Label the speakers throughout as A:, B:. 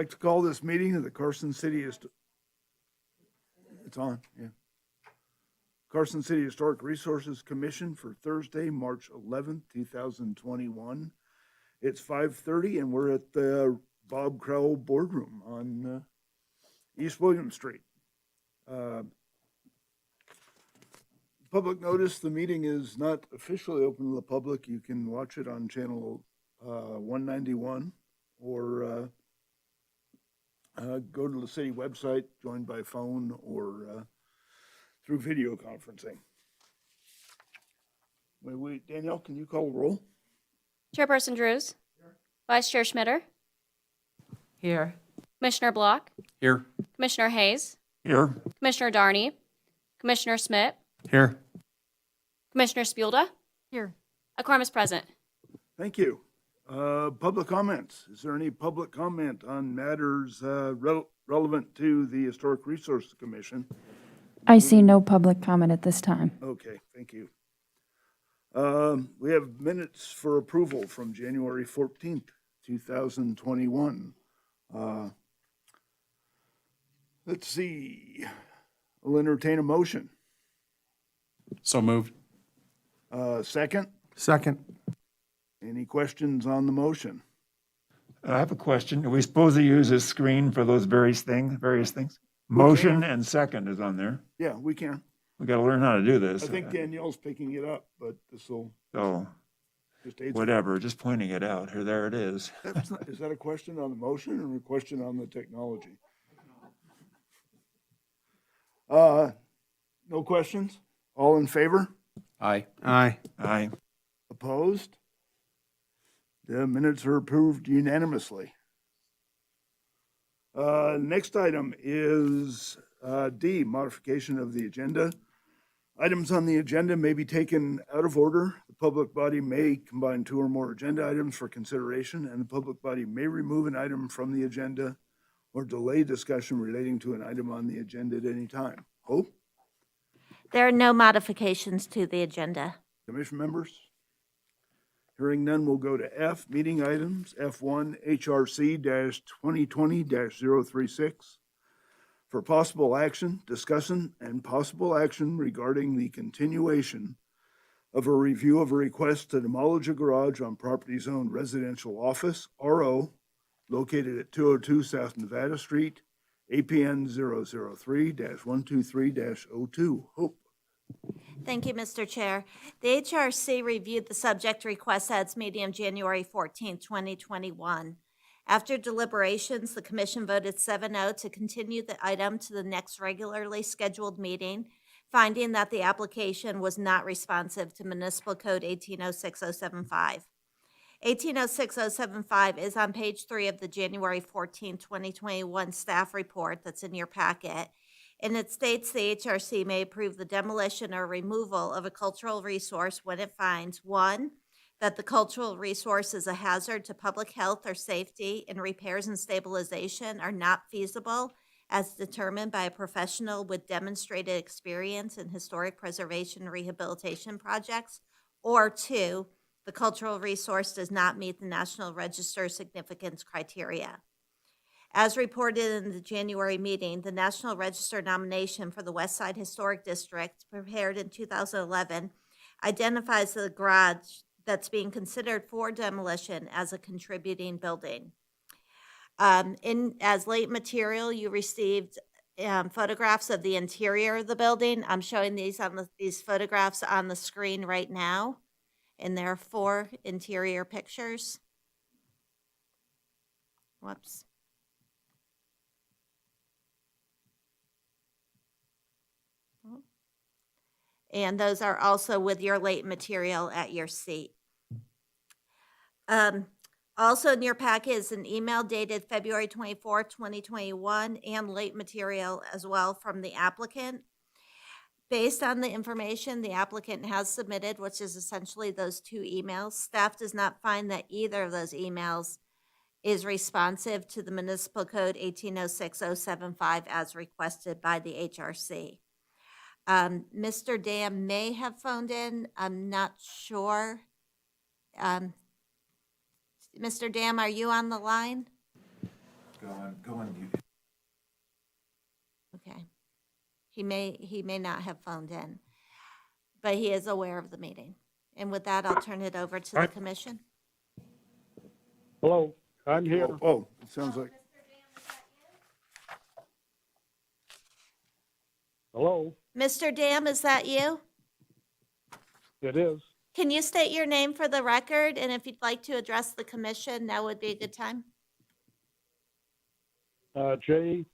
A: like to call this meeting of the Carson City, it's on, yeah. Carson City Historic Resources Commission for Thursday, March 11th, 2021. It's 5:30 and we're at the Bob Crowell Boardroom on East William Street. Public notice, the meeting is not officially open to the public. You can watch it on channel 191 or go to the city website, join by phone or through video conferencing. Wait, Danielle, can you call the roll?
B: Chairperson Drews. Here. Vice Chair Schmitter.
C: Here.
B: Commissioner Block.
D: Here.
B: Commissioner Hayes.
D: Here.
B: Commissioner Darney. Commissioner Smith.
D: Here.
B: Commissioner Spielda.
C: Here.
B: A quorum is present.
A: Thank you. Public comments. Is there any public comment on matters relevant to the Historic Resources Commission?
E: I see no public comment at this time.
A: Okay, thank you. We have minutes for approval from January 14th, 2021. Let's see. I'll entertain a motion.
D: So moved.
A: Second?
D: Second.
A: Any questions on the motion?
F: I have a question. Are we supposed to use a screen for those various things? Motion and second is on there.
A: Yeah, we can.
F: We got to learn how to do this.
A: I think Danielle's picking it up, but this will
F: So,
A: just aid.
F: whatever, just pointing it out. Here, there it is.
A: Is that a question on the motion or a question on the technology? No questions? All in favor?
D: Aye. Aye.
F: Aye.
A: Opposed? The minutes are approved unanimously. Next item is D, modification of the agenda. Items on the agenda may be taken out of order. The public body may combine two or more agenda items for consideration, and the public body may remove an item from the agenda or delay discussion relating to an item on the agenda at any time. Hope?
G: There are no modifications to the agenda.
A: Commission members? Hearing none, we'll go to F, meeting items, F1, HRC-2020-036. For possible action, discussion, and possible action regarding the continuation of a review of a request to demolish a garage on property zoned residential office, RO, located at 202 South Nevada Street, APN 003-123-02. Hope.
G: Thank you, Mr. Chair. The HRC reviewed the subject request at its meeting of January 14, 2021. After deliberations, the commission voted 7-0 to continue the item to the next regularly scheduled meeting, finding that the application was not responsive to Municipal Code 1806075. 1806075 is on page 3 of the January 14, 2021 staff report that's in your packet. And it states the HRC may approve the demolition or removal of a cultural resource when it finds, 1, that the cultural resource is a hazard to public health or safety and repairs and stabilization are not feasible as determined by a professional with demonstrated experience in historic preservation and rehabilitation projects, or 2, the cultural resource does not meet the National Register significance criteria. As reported in the January meeting, the National Register nomination for the West Side Historic District, prepared in 2011, identifies the garage that's being considered for demolition as a contributing building. As late material, you received photographs of the interior of the building. I'm showing these photographs on the screen right now, and there are 4 interior pictures. Whoops. And those are also with your late material at your seat. Also in your packet is an email dated February 24, 2021, and late material as well from the applicant. Based on the information the applicant has submitted, which is essentially those 2 emails, staff does not find that either of those emails is responsive to the Municipal Code 1806075 as requested by the HRC. Mr. Dam may have phoned in. I'm not sure. Mr. Dam, are you on the line?
A: Go on mute.
G: Okay. He may not have phoned in, but he is aware of the meeting. And with that, I'll turn it over to the commission.
H: Hello, I'm here.
A: Oh, it sounds like,
H: Hello,
G: Mr. Dam, is that you?
H: it is.
G: Can you state your name for the record? And if you'd like to address the commission, now would be a good time.
H: J.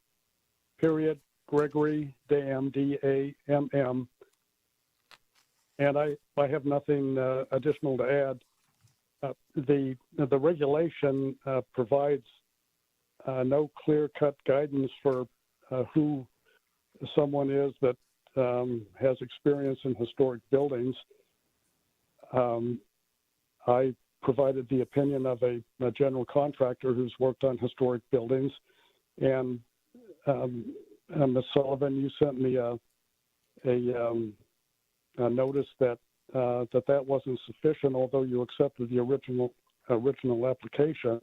H: Period Gregory Dam, D-A-M-M. And I have nothing additional to add. The regulation provides no clear-cut guidance for who someone is that has experience in historic buildings. I provided the opinion of a general contractor who's worked on historic buildings. And Ms. Sullivan, you sent me a notice that that wasn't sufficient, although you accepted the original application.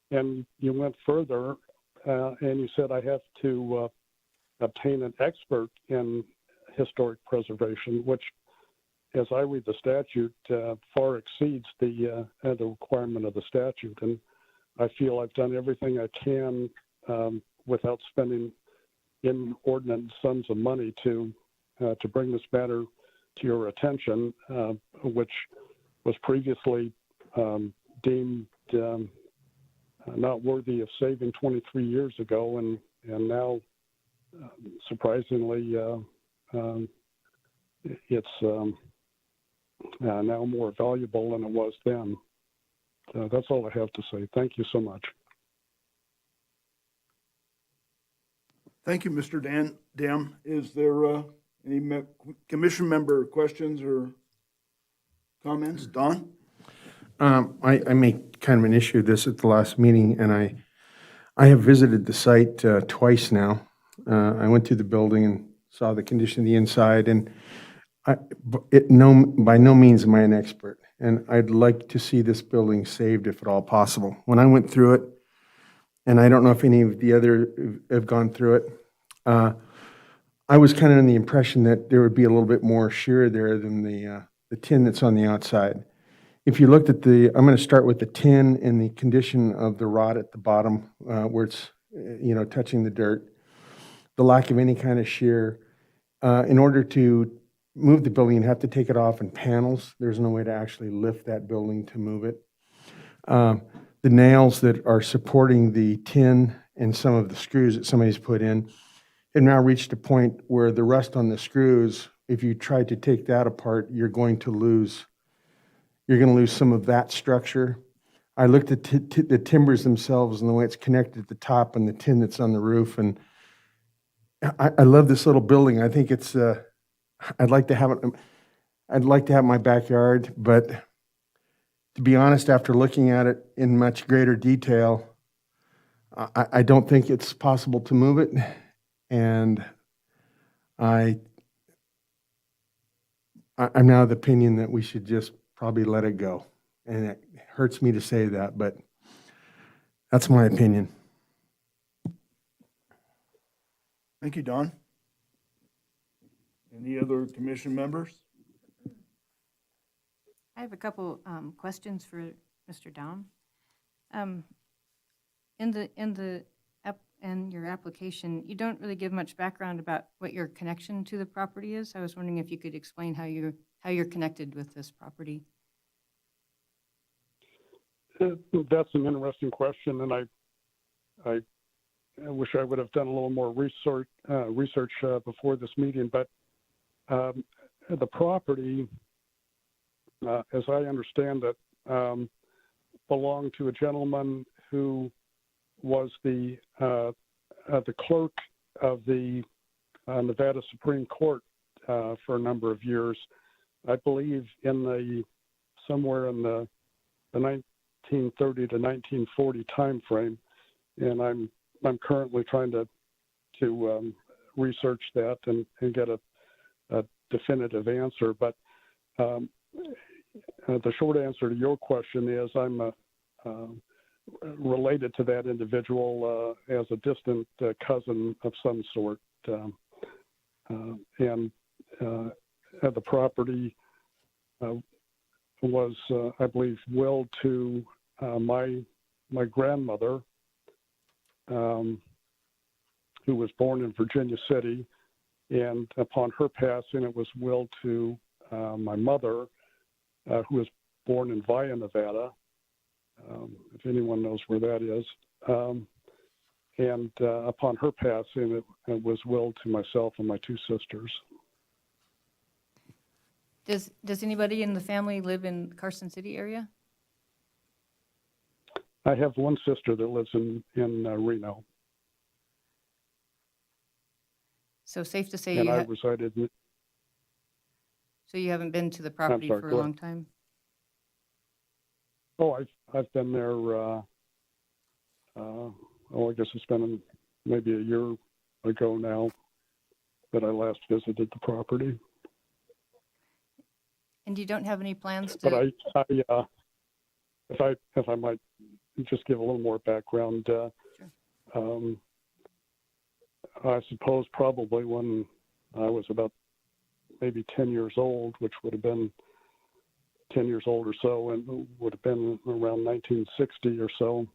H: And you went further and you said I have to obtain an expert in historic preservation, which, as I read the statute, far exceeds the requirement of the statute. And I feel I've done everything I can without spending inordinate sums of money to bring this matter to your attention, which was previously deemed not worthy of saving 23 years ago, and now surprisingly it's now more valuable than it was then. That's all I have to say. Thank you so much.
A: thank you, Mr. Dam. Is there any commission member questions or comments? Don?
I: I made kind of an issue of this at the last meeting, and I have visited the site twice now. I went to the building and saw the condition of the inside, and by no means am I an expert, and I'd like to see this building saved if at all possible. When I went through it, and I don't know if any of the other have gone through it, I was kind of in the impression that there would be a little bit more shear there than the tin that's on the outside. If you looked at I'm going to start with the tin and the condition of the rod at the bottom where it's, touching the dirt, the lack of any kind of shear. In order to move the building, you have to take it off in panels. There's no way to actually lift that building to move it. The nails that are supporting the tin and some of the screws that somebody's put in have now reached a point where the rust on the screws, if you try to take that apart, you're going to lose some of that structure. I looked at the timbers themselves and the way it's connected at the top and the tin that's on the roof, and I love this little building. I think it's I'd like to have it in my backyard, but to be honest, after looking at it in much greater detail, I don't think it's possible to move it, and I'm now of the opinion that we should just probably let it go. And it hurts me to say that, but that's my opinion.
A: Thank you, Don. Any other commission members?
C: I have a couple questions for Mr. Dom. In your application, you don't really give much background about what your connection to the property is. I was wondering if you could explain how you're connected with this property.
H: That's an interesting question, and I wish I would have done a little more research before this meeting. But the property, as I understand it, belonged to a gentleman who was the clerk of the Nevada Supreme Court for a number of years. I believe somewhere in the 1930 to 1940 time frame, and I'm currently trying to research that and get a definitive answer. But the short answer to your question is I'm related to that individual as a distant cousin of some sort. And the property was, I believe, willed to my grandmother, who was born in Virginia City, and upon her passing, it was willed to my mother, who was born in Via, Nevada, if anyone knows where that is. And upon her passing, it was willed to myself and my two sisters.
C: Does anybody in the family live in the Carson City area?
H: I have one sister that lives in Reno,
C: So safe to say
H: and
C: you
H: I resided in,
C: so you haven't been to the property
H: sorry,
C: for a
H: go
C: long
H: ahead.
C: time?
H: oh, I've been there, I guess it's been maybe a year ago now that I last visited the property.
C: And you don't have any plans
H: But
C: to?
H: if I might just give a little more background, I suppose probably when I was about maybe 10 years old, which would have been 10 years old or so, and would have been around 1960 or so,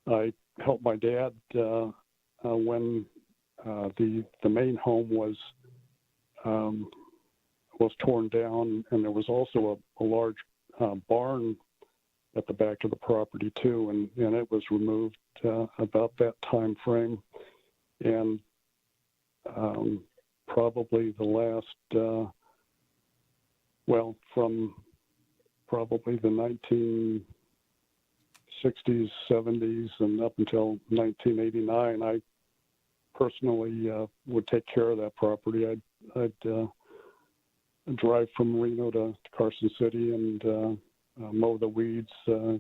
H: I helped my dad when the main home was torn down, and there was also a large barn at the back of the property too, and it was removed about that time frame. And probably the last, from probably the 1960s, 70s, and up until 1989, I personally would take care of that property. I'd drive from Reno to Carson City and mow the weeds,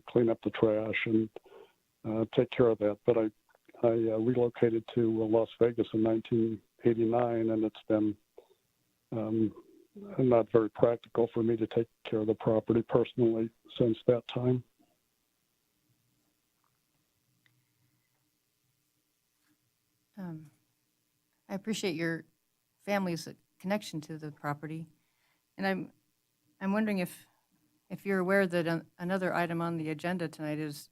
H: clean up the trash, and take care of that. But I relocated to Las Vegas in 1989, and it's been not very practical for me to take care of the property personally since that time.
C: I appreciate your family's connection to the property, and I'm wondering if you're aware that another item on the agenda tonight is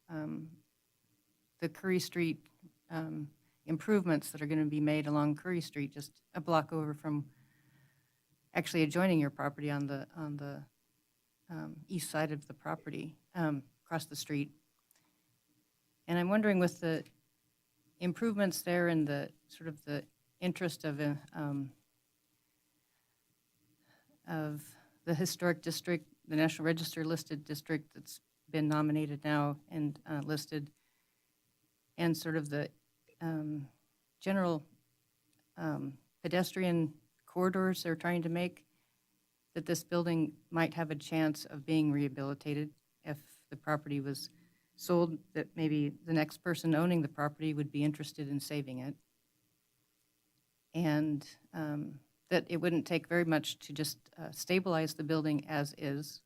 C: the Curry Street improvements that are going to be made along Curry Street, just a block over from, actually adjoining your property on the east side of the property, across the street. And I'm wondering, with the improvements there and the sort of the interest of the historic district, the National Register listed district that's been nominated now and listed, and sort of the general pedestrian corridors they're trying to make, that this building might have a chance of being rehabilitated if the property was sold, that maybe the next person owning the property would be interested in saving it. And that it wouldn't take very much to just stabilize the building as is.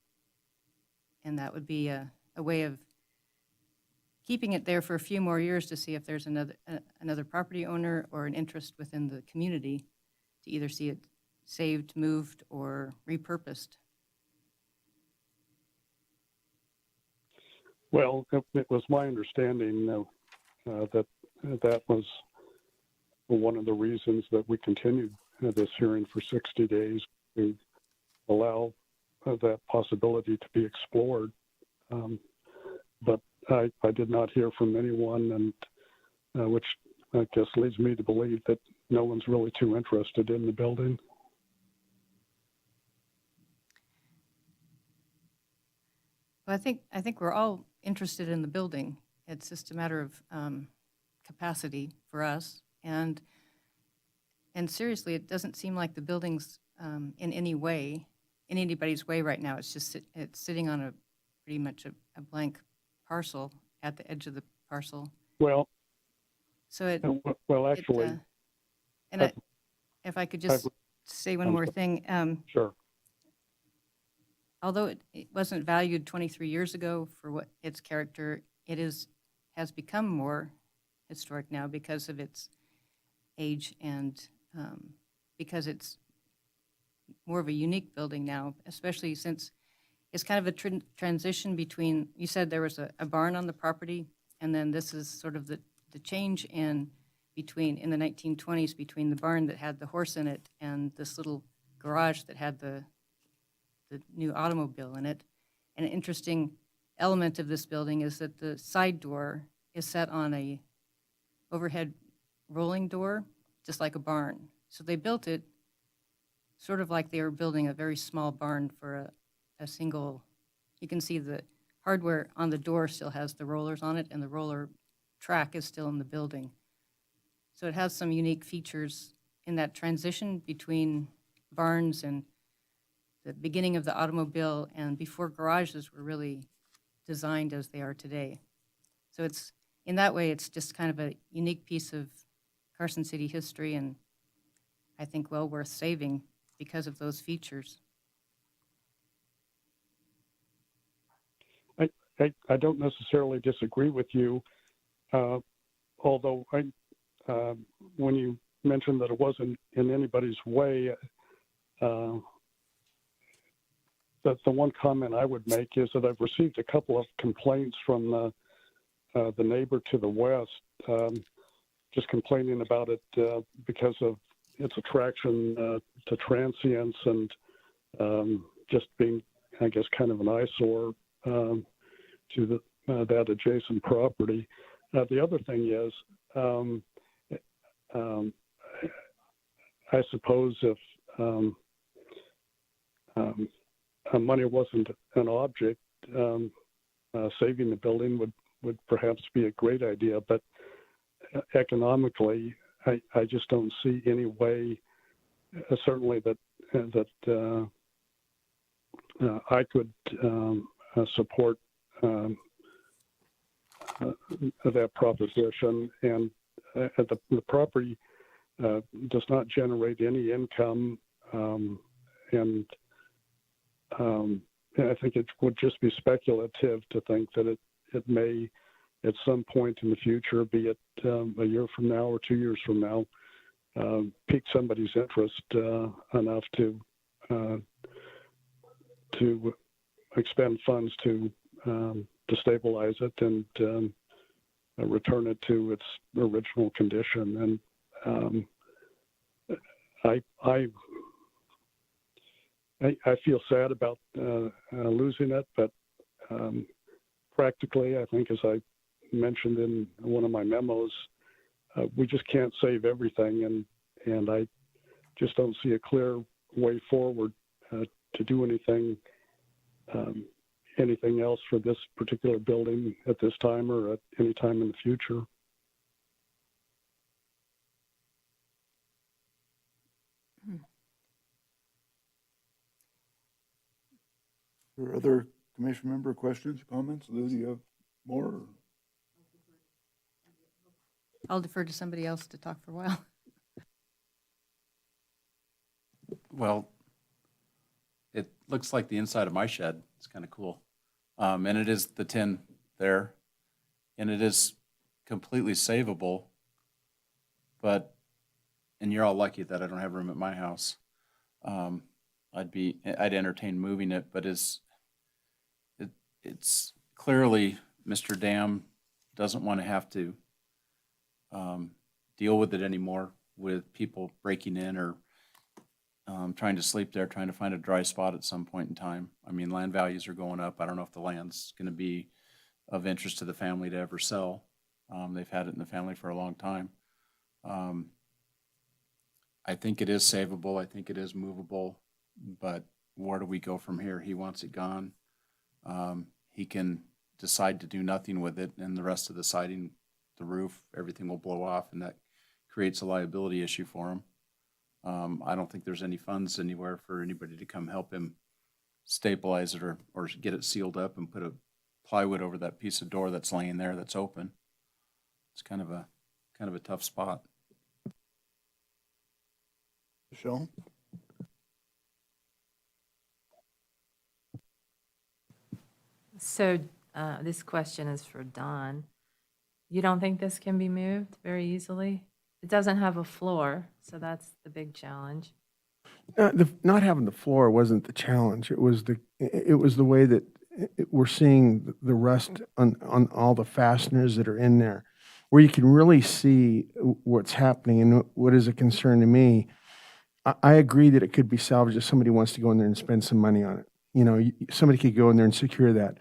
C: And that would be a way of keeping it there for a few more years to see if there's another property owner or an interest within the community to either see it saved, moved, or repurposed.
H: Well, it was my understanding that that was one of the reasons that we continued this hearing for 60 days, to allow that possibility to be explored. But I did not hear from anyone, and which I guess leads me to believe that no one's really too interested in the building.
C: Well, I think we're all interested in the building. It's just a matter of capacity for us. And seriously, it doesn't seem like the building's in anybody's way right now. It's just it's sitting on pretty much a blank parcel at the edge of the parcel.
H: Well,
C: So it.
H: Actually,
C: If I could just say one more thing.
H: Sure.
C: although it wasn't valued 23 years ago for what its character, has become more historic now because of its age and because it's more of a unique building now, especially since it's kind of a transition between, you said there was a barn on the property, and then this is sort of the change in the 1920s, between the barn that had the horse in it and this little garage that had the new automobile in it. And an interesting element of this building is that the side door is set on a overhead rolling door, just like a barn. So they built it sort of like they were building a very small barn for a single. You can see the hardware on the door still has the rollers on it, and the roller track is still in the building. So it has some unique features in that transition between barns and the beginning of the automobile and before garages were really designed as they are today. So it's, in that way, it's just kind of a unique piece of Carson City history, and I think well worth saving because of those features.
H: I don't necessarily disagree with you, although when you mentioned that it wasn't in anybody's way, that the one comment I would make is that I've received a couple of complaints from the neighbor to the west, just complaining about it because of its attraction to transients and just being, I guess, kind of an eyesore to that adjacent property. The other thing is, I suppose if money wasn't an object, saving the building would perhaps be a great idea, but economically, I just don't see any way, certainly that I could support that proposition. And the property does not generate any income, and I think it would just be speculative to think that it may, at some point in the future, be it a year from now or 2 years from now, pique somebody's interest enough to expend funds to stabilize it and return it to its original condition. And I feel sad about losing it, but practically, I think, as I mentioned in one of my memos, we just can't save everything, and I just don't see a clear way forward to do anything else for this particular building at this time or at any time in the future.
A: Are there other commission member questions, comments? Lou, do you have more?
C: I'll defer to somebody else to talk for a while.
D: Well, it looks like the inside of my shed. It's kind of cool. And it is the tin there, and it is completely savable, and you're all lucky that I don't have room at my house. I'd entertain moving it, but it's clearly Mr. Dam doesn't want to have to deal with it anymore, with people breaking in or trying to sleep there, trying to find a dry spot at some point in time. I mean, land values are going up. I don't know if the land's going to be of interest to the family to ever sell. They've had it in the family for a long time. I think it is savable. I think it is movable, but where do we go from here? He wants it gone. He can decide to do nothing with it, and the rest of the siding, the roof, everything will blow off, and that creates a liability issue for him. I don't think there's any funds anywhere for anybody to come help him stabilize it or get it sealed up and put a plywood over that piece of door that's laying there that's open. It's kind of a tough spot.
A: Michelle?
J: So this question is for Don. You don't think this can be moved very easily? It doesn't have a floor, so that's the big challenge.
I: Not having the floor wasn't the challenge. It was the way that we're seeing the rust on all the fasteners that are in there, where you can really see what's happening. And what is a concern to me, I agree that it could be salvaged if somebody wants to go in there and spend some money on it. You know, somebody could go in there and secure that.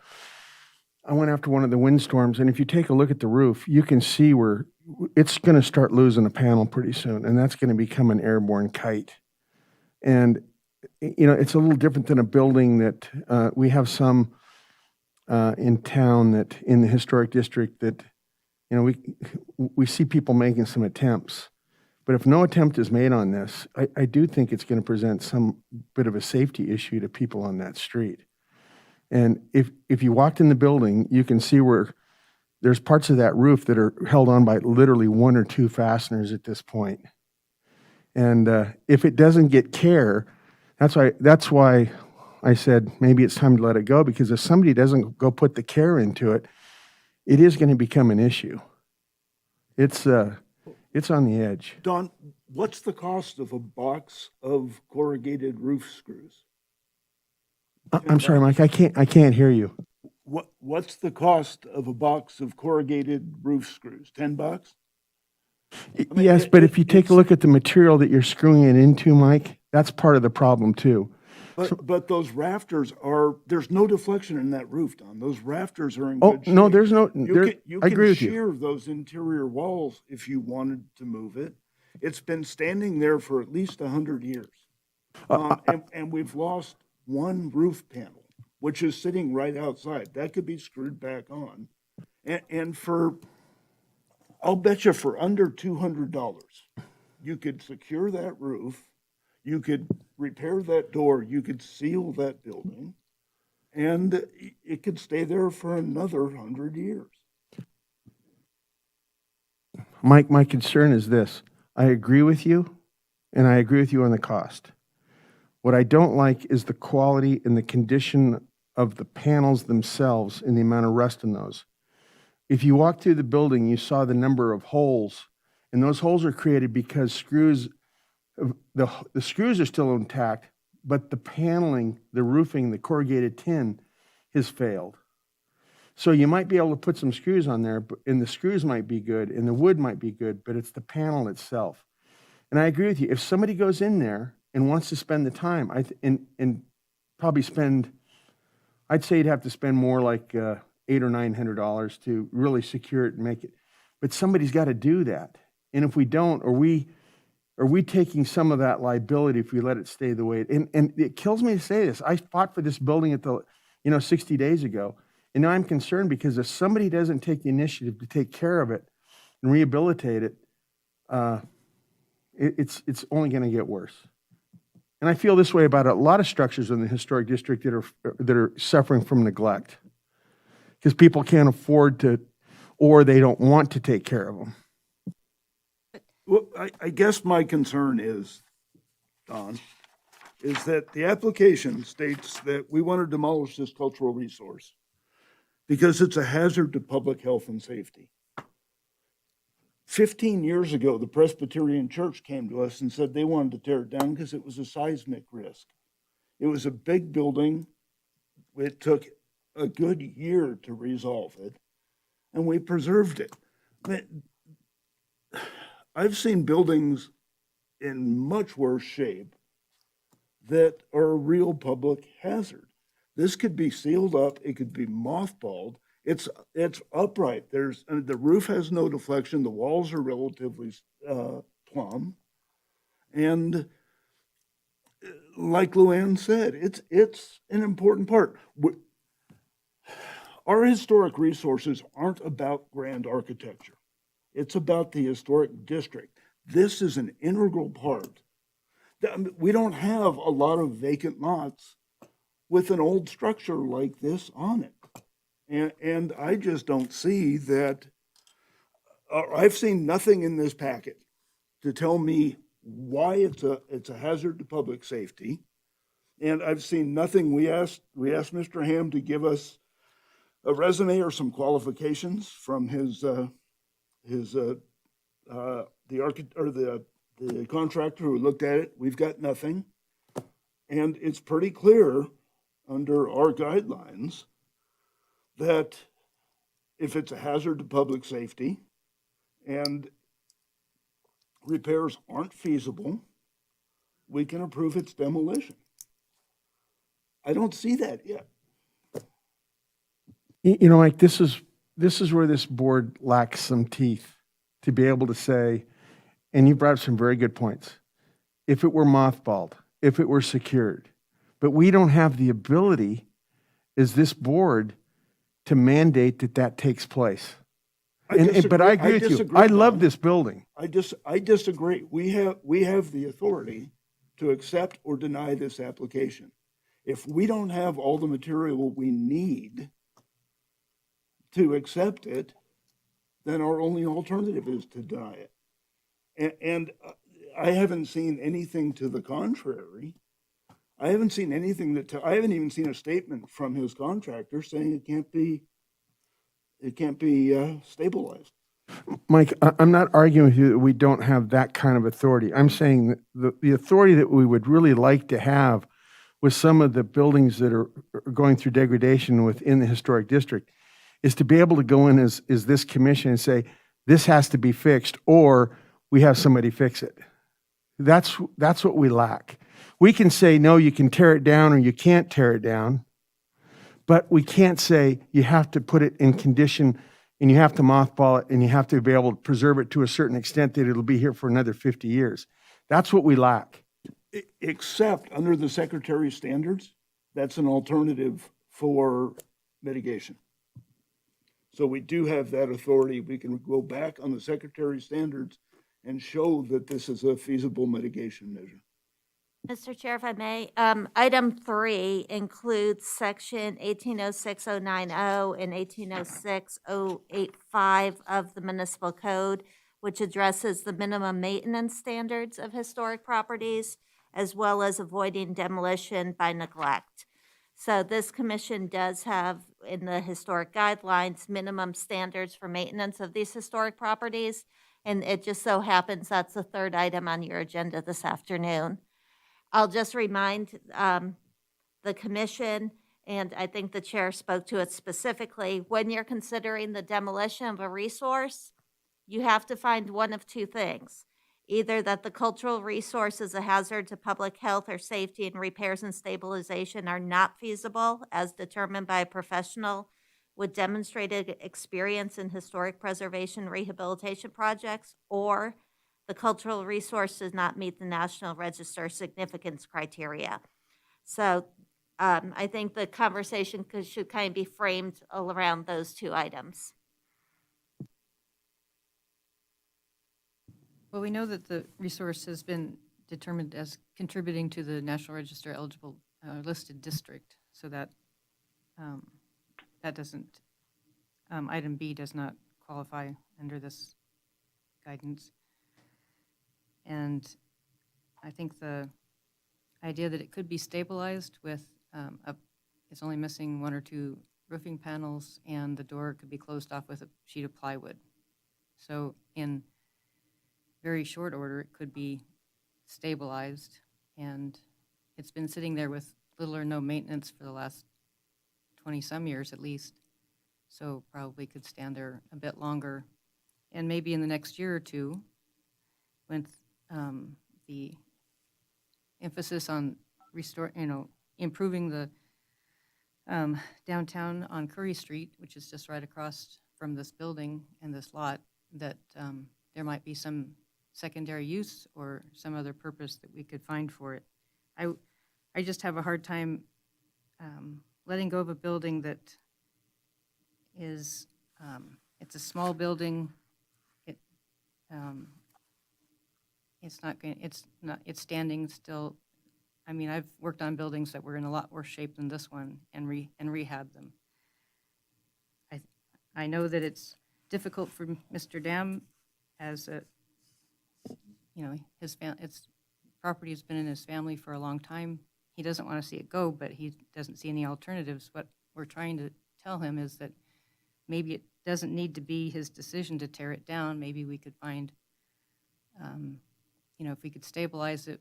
I: I went after one of the windstorms, and if you take a look at the roof, you can see where it's going to start losing a panel pretty soon, and that's going to become an airborne kite. And, you know, it's a little different than a building that we have some in town that in the historic district that, you know, we see people making some attempts. But if no attempt is made on this, I do think it's going to present some bit of a safety issue to people on that street. And if you walked in the building, you can see where there's parts of that roof that are held on by literally one or two fasteners at this point. And if it doesn't get care, that's why I said maybe it's time to let it go, because if somebody doesn't go put the care into it, it is going to become an issue. It's on the edge.
A: Don, what's the cost of a box of corrugated roof screws?
I: I'm sorry, Mike, I can't hear you.
A: What's the cost of a box of corrugated roof screws? $10? mean,
I: Yes, but if you take a look at the material that you're screwing it into, Mike, that's part of the problem too.
A: But those rafters there's no deflection in that roof, Don. Those rafters are in
I: Oh,
A: good shape.
I: no, there's no,
A: You
I: I agree
A: can
I: with you.
A: shear those interior walls if you wanted to move it. It's been standing there for at least 100 years. And we've lost one roof panel, which is sitting right outside. That could be screwed back on. And I'll bet you for under $200, you could secure that roof, you could repair that door, you could seal that building, and it could stay there for another 100 years.
I: Mike, my concern is this. I agree with you, and I agree with you on the cost. What I don't like is the quality and the condition of the panels themselves and the amount of rust in those. If you walk through the building, you saw the number of holes, and those holes are created because the screws are still intact, but the paneling, the roofing, the corrugated tin has failed. So you might be able to put some screws on there, and the screws might be good, and the wood might be good, but it's the panel itself. And I agree with you. If somebody goes in there and wants to spend the time, and probably spend, I'd say you'd have to spend more like $800 or $900 to really secure it and make it. But somebody's got to do that. And if we don't, are we taking some of that liability if we let it stay the way it? And it kills me to say this. I fought for this building at 60 days ago, and now I'm concerned because if somebody doesn't take the initiative to take care of it and rehabilitate it, it's only going to get worse. And I feel this way about a lot of structures in the historic district that are suffering from neglect because people can't afford to, or they don't want to take care of them.
A: Well, I guess my concern is, Don, is that the application states that we want to demolish this cultural resource because it's a hazard to public health and safety. 15 years ago, the Presbyterian Church came to us and said they wanted to tear it down because it was a seismic risk. It was a big building. It took a good year to resolve it, and we preserved it. I've seen buildings in much worse shape that are a real public hazard. This could be sealed up. It could be mothballed. It's upright. The roof has no deflection. The walls are relatively plumb, and like Luann said, it's an important part. Our historic resources aren't about grand architecture. It's about the historic district. This is an integral part. We don't have a lot of vacant lots with an old structure like this on it. And I just don't see that. I've seen nothing in this packet to tell me why it's a hazard to public safety. And I've seen nothing. We asked Mr. Ham to give us a resume or some qualifications from the architect or the contractor who looked at it. We've got nothing. And it's pretty clear under our guidelines that if it's a hazard to public safety and repairs aren't feasible, we can approve its demolition. I don't see that yet.
I: You know, Mike, this is where this board lacks some teeth to be able to say, and you brought up some very good points. If it were mothballed, if it were secured, but we don't have the ability as this board to mandate that that takes place. But I agree with you.
A: disagree,
I: I love
A: Don.
I: this building.
A: I disagree. We have the authority to accept or deny this application. If we don't have all the material we need to accept it, then our only alternative is to deny it. And I haven't seen anything to the contrary. I haven't seen anything I haven't even seen a statement from his contractor saying it can't be stabilized.
I: Mike, I'm not arguing with you that we don't have that kind of authority. I'm saying that the authority that we would really like to have with some of the buildings that are going through degradation within the historic district is to be able to go in as this commission and say, this has to be fixed, or we have somebody fix it. That's what we lack. We can say, no, you can tear it down or you can't tear it down, but we can't say you have to put it in condition and you have to mothball it and you have to be able to preserve it to a certain extent that it'll be here for another 50 years. That's what we lack.
A: Except under the Secretary's standards, that's an alternative for mitigation. So we do have that authority. We can go back on the Secretary's standards and show that this is a feasible mitigation measure.
G: Mr. Chair, if I may, item 3 includes section 1806090 and 1806085 of the municipal code, which addresses the minimum maintenance standards of historic properties, as well as avoiding demolition by neglect. So this commission does have in the historic guidelines minimum standards for maintenance of these historic properties, and it just so happens that's the third item on your agenda this afternoon. I'll just remind the commission, and I think the chair spoke to it specifically, when you're considering the demolition of a resource, you have to find one of two things. Either that the cultural resource is a hazard to public health or safety and repairs and stabilization are not feasible as determined by a professional with demonstrated experience in historic preservation rehabilitation projects, or the cultural resource does not meet the National Register significance criteria. So I think the conversation should kind of be framed around those two items.
C: Well, we know that the resource has been determined as contributing to the National Register eligible listed district, so that that doesn't, item B does not qualify under this guidance. And I think the idea that it could be stabilized with, it's only missing one or two roofing panels and the door could be closed off with a sheet of plywood. So in very short order, it could be stabilized, and it's been sitting there with little or no maintenance for the last 20-some years at least, so probably could stand there a bit longer. And maybe in the next year or two, when the emphasis on improving the downtown on Curry Street, which is just right across from this building and this lot, that there might be some secondary use or some other purpose that we could find for it. I just have a hard time letting go of a building that is, it's a small building. It's standing still. I mean, I've worked on buildings that were in a lot worse shape than this one and rehabbed them. I know that it's difficult for Mr. Dam as a, his property has been in his family for a long time. He doesn't want to see it go, but he doesn't see any alternatives. What we're trying to tell him is that maybe it doesn't need to be his decision to tear it down. Maybe we could find, if we could stabilize it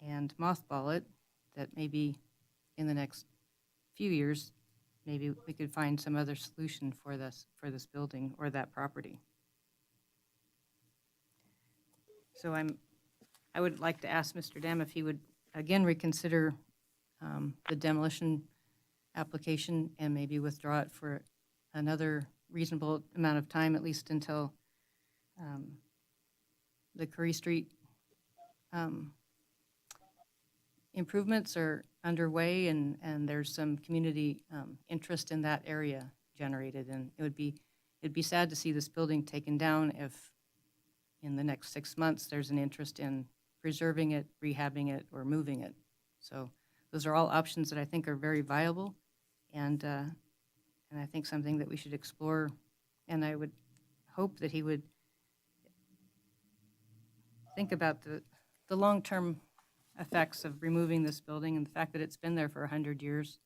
C: and mothball it, that maybe in the next few years, maybe we could find some other solution for this building or that property. So I would like to ask Mr. Dam if he would again reconsider the demolition application and maybe withdraw it for another reasonable amount of time, at least until the Curry Street improvements are underway and there's some community interest in that area generated. And it'd be sad to see this building taken down if in the next 6 months there's an interest in preserving it, rehabbing it, or moving it. So those are all options that I think are very viable and I think something that we should explore. And I would hope that he would think about the long-term effects of removing this building and the fact that it's been there for 100 years.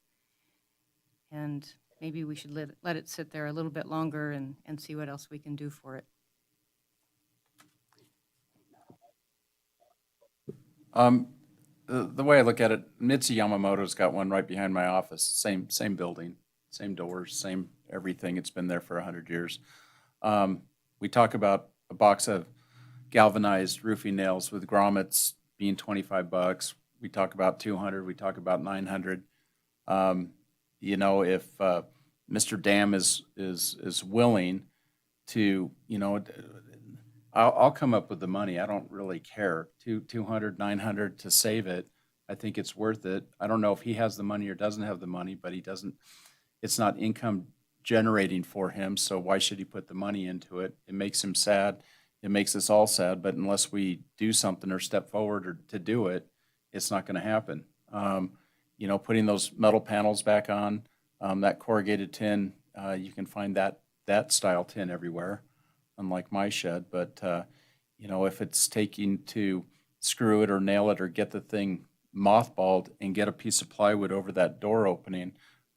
C: And maybe we should let it sit there a little bit longer and see what else we can do for it.
D: The way I look at it, Mitsu Yamamoto's got one right behind my office, same building, same doors, same everything. It's been there for 100 years. We talk about a box of galvanized roofing nails with grommets being $25. We talk about 200, we talk about 900. If Mr. Dam is willing to, I'll come up with the money. I don't really care. 200, 900 to save it. I think it's worth it. I don't know if he has the money or doesn't have the money, but it's not income generating for him. So why should he put the money into it? It makes him sad. It makes us all sad, but unless we do something or step forward or to do it, it's not going to happen. Putting those metal panels back on, that corrugated tin, you can find that style tin everywhere, unlike my shed. But, if it's taking to screw it or nail it or get the thing mothballed and get a piece of plywood over that door opening,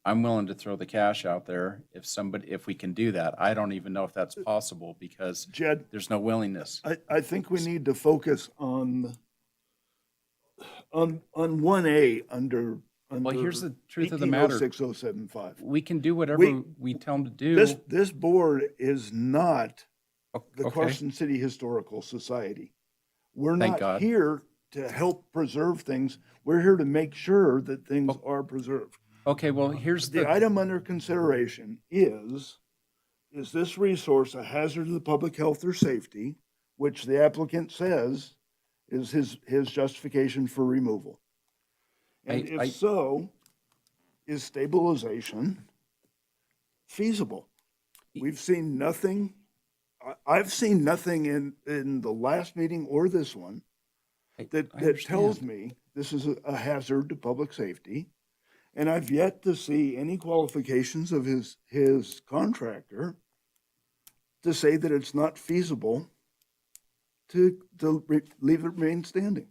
D: I'm willing to throw the cash out there if we can do that. I don't even know if that's possible because
A: Jed,
D: there's no willingness.
A: I think we need to focus on 1A under.
D: Well, here's the truth of the matter.
A: 1806075.
D: We can do whatever we tell them to do.
A: This board is not the
D: Okay.
A: Carson City Historical Society. We're
D: Thank
A: not
D: God.
A: here to help preserve things. We're here to make sure that things are preserved.
D: Okay, well, here's
A: The item under consideration is this resource a hazard to the public health or safety, which the applicant says is his justification for removal? And if so, is stabilization feasible? We've seen nothing, I've seen nothing in the last meeting or this one that tells me this is a hazard to public safety. And I've yet to see any qualifications of his contractor to say that it's not feasible to leave it remain standing.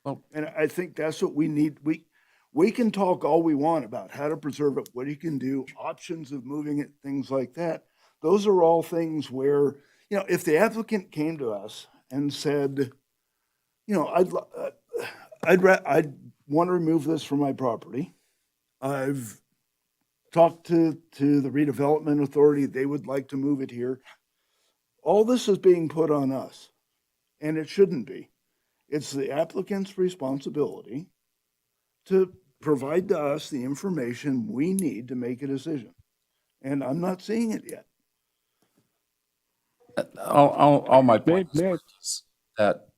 D: Well,
A: and I think that's what we need. We can talk all we want about how to preserve it, what you can do, options of moving it, things like that. Those are all things where, if the applicant came to us and said, I'd want to remove this from my property. I've talked to the redevelopment authority. They would like to move it here. All this is being put on us, and it shouldn't be. It's the applicant's responsibility to provide to us the information we need to make a decision. And I'm not seeing it yet.
D: all my points
H: May I-
D: is that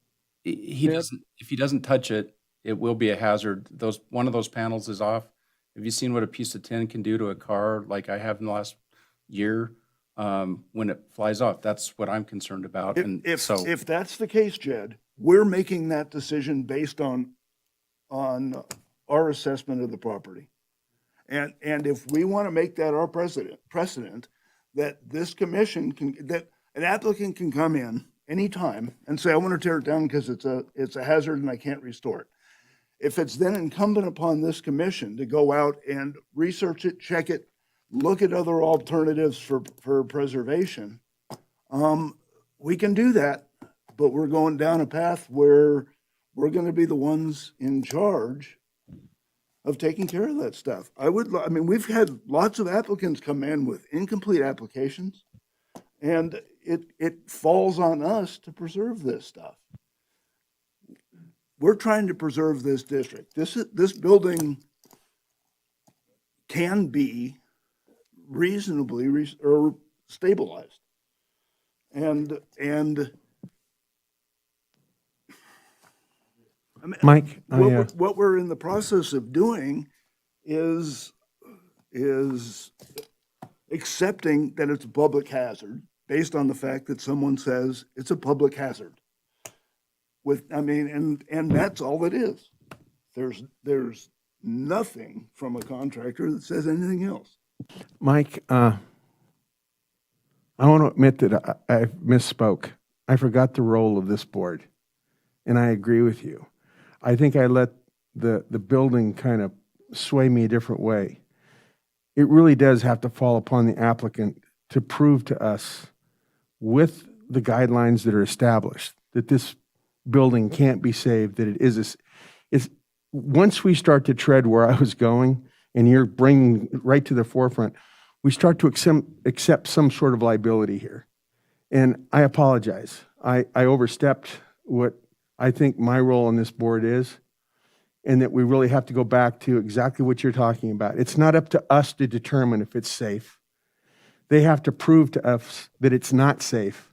D: if he doesn't touch it, it will be a hazard. One of those panels is off. Have you seen what a piece of tin can do to a car like I have in the last year? When it flies off, that's what I'm concerned about.
A: If that's the case, Jed, we're making that decision based on our assessment of the property. And if we want to make that our precedent, that this commission that an applicant can come in anytime and say, I want to tear it down because it's a hazard and I can't restore it. if it's then incumbent upon this commission to go out and research it, check it, look at other alternatives for preservation, we can do that, but we're going down a path where we're going to be the ones in charge of taking care of that stuff. I mean, we've had lots of applicants come in with incomplete applications, and it falls on us to preserve this stuff. We're trying to preserve this district. This building can be reasonably or stabilized. And I mean,
I: Mike,
A: what we're in the process of doing is accepting that it's a public hazard based on the fact that someone says it's a public hazard. And that's all it is. There's nothing from a contractor that says anything else.
I: Mike, I want to admit that I misspoke. I forgot the role of this board, and I agree with you. I think I let the building kind of sway me a different way. It really does have to fall upon the applicant to prove to us with the guidelines that are established that this building can't be saved, that it is once we start to tread where I was going, and you're bringing right to the forefront, we start to accept some sort of liability here. And I apologize. I overstepped what I think my role on this board is, and that we really have to go back to exactly what you're talking about. It's not up to us to determine if it's safe. They have to prove to us that it's not safe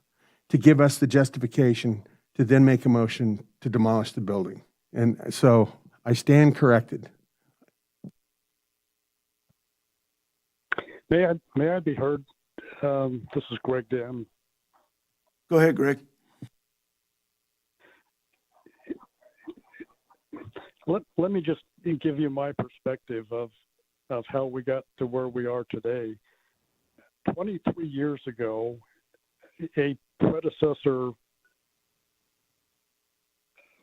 I: to give us the justification to then make a motion to demolish the building. And so I stand corrected.
H: May I be heard? This is Greg Dam.
A: Go ahead, Greg.
H: Let me just give you my perspective of how we got to where we are today. 23 years ago, a predecessor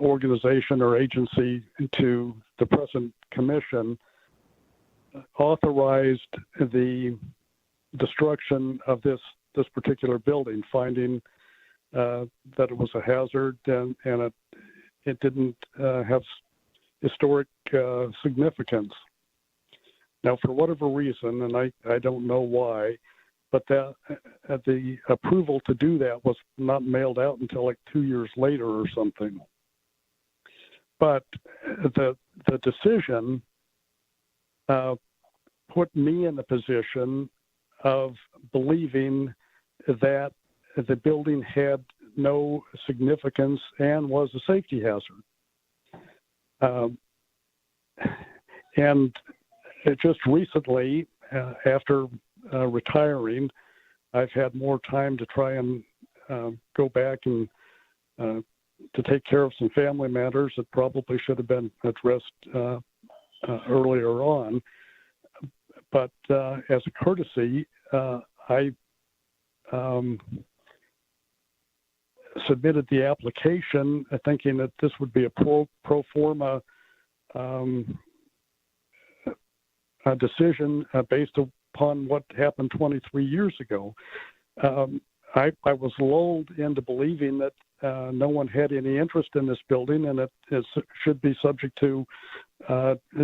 H: organization or agency to the present commission authorized the destruction of this particular building, finding that it was a hazard and it didn't have historic significance. Now, for whatever reason, and I don't know why, but the approval to do that was not mailed out until like 2 years later or something. But the decision put me in the position of believing that the building had no significance and was a safety hazard. And just recently, after retiring, I've had more time to try and go back and to take care of some family matters that probably should have been addressed earlier on. But as a courtesy, I submitted the application thinking that this would be a pro forma a decision based upon what happened 23 years ago. I was lulled into believing that no one had any interest in this building and it should be subject to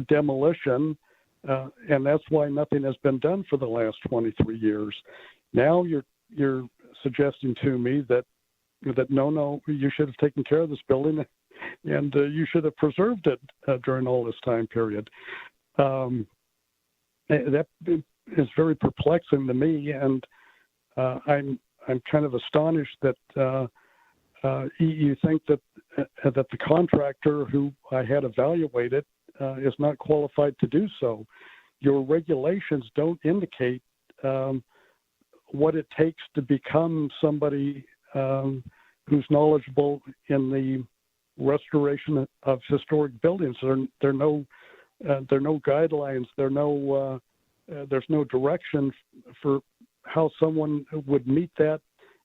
H: demolition, and that's why nothing has been done for the last 23 years. Now you're suggesting to me that no, you should have taken care of this building and you should have preserved it during all this time period. That is very perplexing to me, and I'm kind of astonished that you think that the contractor who I had evaluated is not qualified to do so. Your regulations don't indicate what it takes to become somebody who's knowledgeable in the restoration of historic buildings. There are no guidelines. There's no direction for how someone would meet that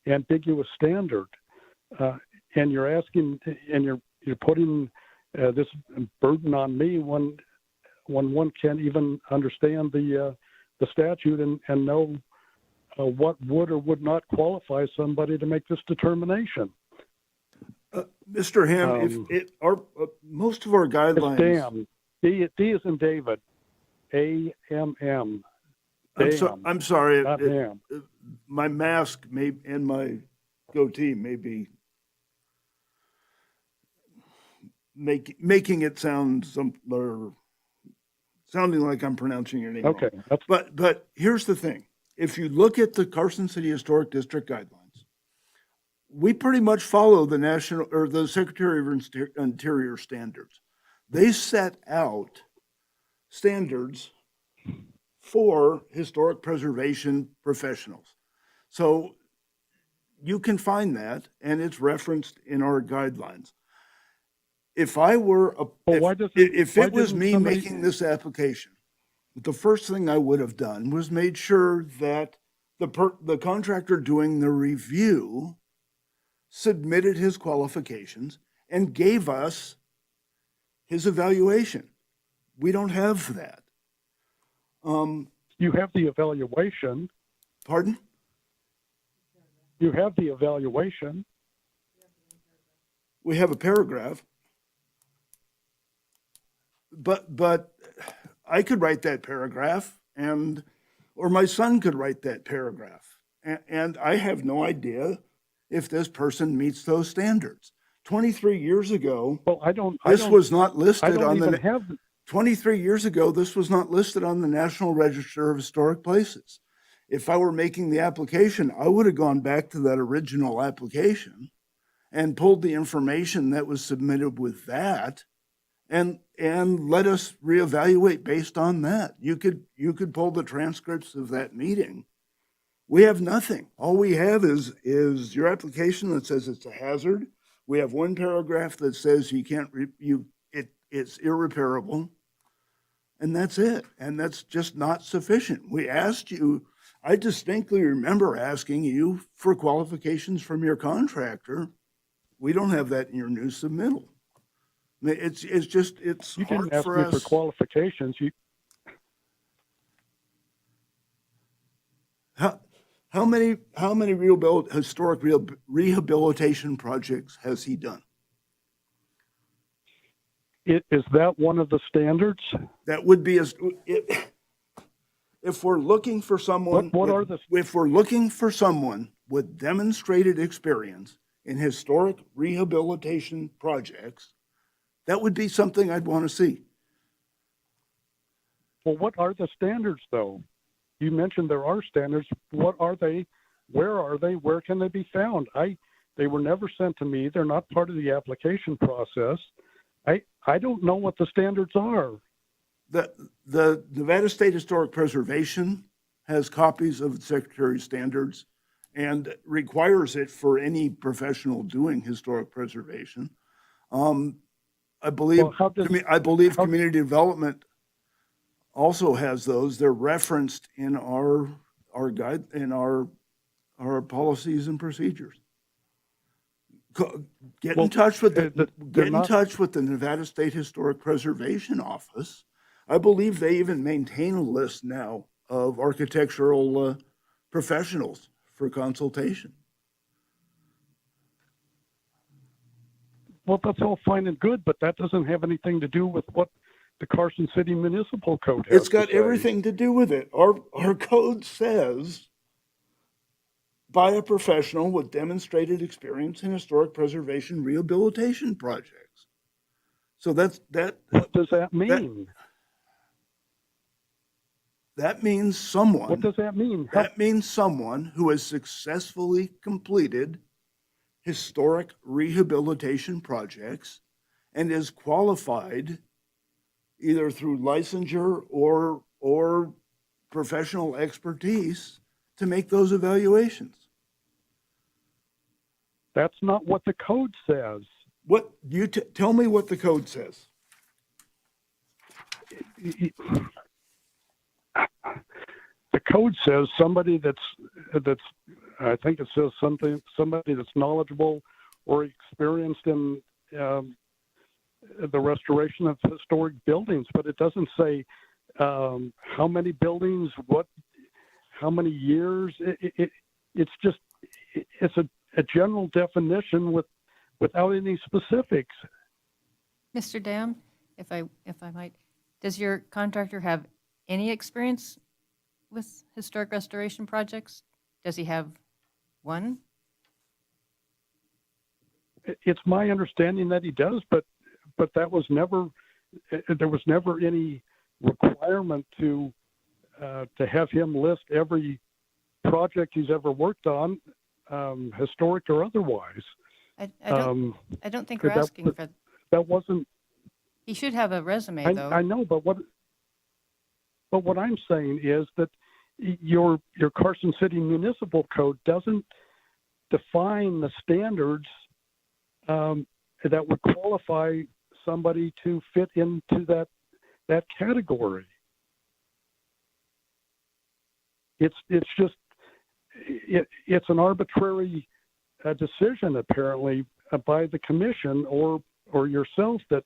H: ambiguous standard. And you're asking, and you're putting this burden on me when one can't even understand the statute and know what would or would not qualify somebody to make this determination.
A: Mr. Ham, most of our
H: It's
A: guidelines.
H: Dan. D is in David. A-M-M.
A: I'm sorry.
H: Not Ham.
A: My mask and my goatee may be making it sounding like I'm pronouncing your name wrong.
H: Okay.
A: But here's the thing. If you look at the Carson City Historic District guidelines, we pretty much follow the national or the Secretary of Interior standards. They set out standards for historic preservation professionals. So you can find that, and it's referenced in our guidelines. If I were, if it was me making this application, the first thing I would have done was made sure that the contractor doing the review submitted his qualifications and gave us his evaluation. We don't have that.
H: You have the evaluation.
A: Pardon?
H: You have the evaluation.
A: We have a paragraph. But I could write that paragraph or my son could write that paragraph. And I have no idea if this person meets those standards. 23 years ago, this was not listed on the 23 years ago, this was not listed on the National Register of Historic Places. If I were making the application, I would have gone back to that original application and pulled the information that was submitted with that and let us reevaluate based on that. You could pull the transcripts of that meeting. We have nothing. All we have is your application that says it's a hazard. We have one paragraph that says it's irreparable, and that's it. And that's just not sufficient. We asked you. I distinctly remember asking you for qualifications from your contractor. We don't have that in your new submittal. It's
H: You
A: hard
H: didn't ask
A: for
H: me
A: us.
H: for qualifications.
A: How many historic rehabilitation projects has he done?
H: Is that one of the standards?
A: That would be if we're looking for someone. If we're looking for someone with demonstrated experience in historic rehabilitation projects, that would be something I'd want to see.
H: Well, what are the standards, though? You mentioned there are standards. What are they? Where are they? Where can they be found? They were never sent to me. They're not part of the application process. I don't know what the standards are.
A: The Nevada State Historic Preservation has copies of the Secretary's standards and requires it for any professional doing historic preservation. I believe community development also has those. They're referenced in our policies and procedures. Get in touch with the Nevada State Historic Preservation Office. I believe they even maintain a list now of architectural professionals for consultation.
H: Well, that's all fine and good, but that doesn't have anything to do with what the Carson City Municipal Code has.
A: It's got everything to do with it. Our code says by a professional with demonstrated experience in historic preservation rehabilitation projects. So that's that.
H: What does that mean?
A: That means someone.
H: What does that mean?
A: That means someone who has successfully completed historic rehabilitation projects and is qualified either through licensure or professional expertise to make those evaluations.
H: That's not what the code says.
A: What you tell me what the code says.
H: The code says somebody that's I think it says somebody that's knowledgeable or experienced in the restoration of historic buildings, but it doesn't say how many buildings, how many years. It's just it's a general definition without any specifics.
C: Mr. Dam, if I might, does your contractor have any experience with historic restoration projects? Does he have one?
H: It's my understanding that he does, but that was never, there was never any requirement to have him list every project he's ever worked on, historic or otherwise.
C: I don't think we're
H: that-
C: asking for,
H: That wasn't.
C: he should have a resume, though.
H: I know, but what I'm saying is that your Carson City Municipal Code doesn't define the standards that would qualify somebody to fit into that category. It's just it's an arbitrary decision apparently by the commission or yourself that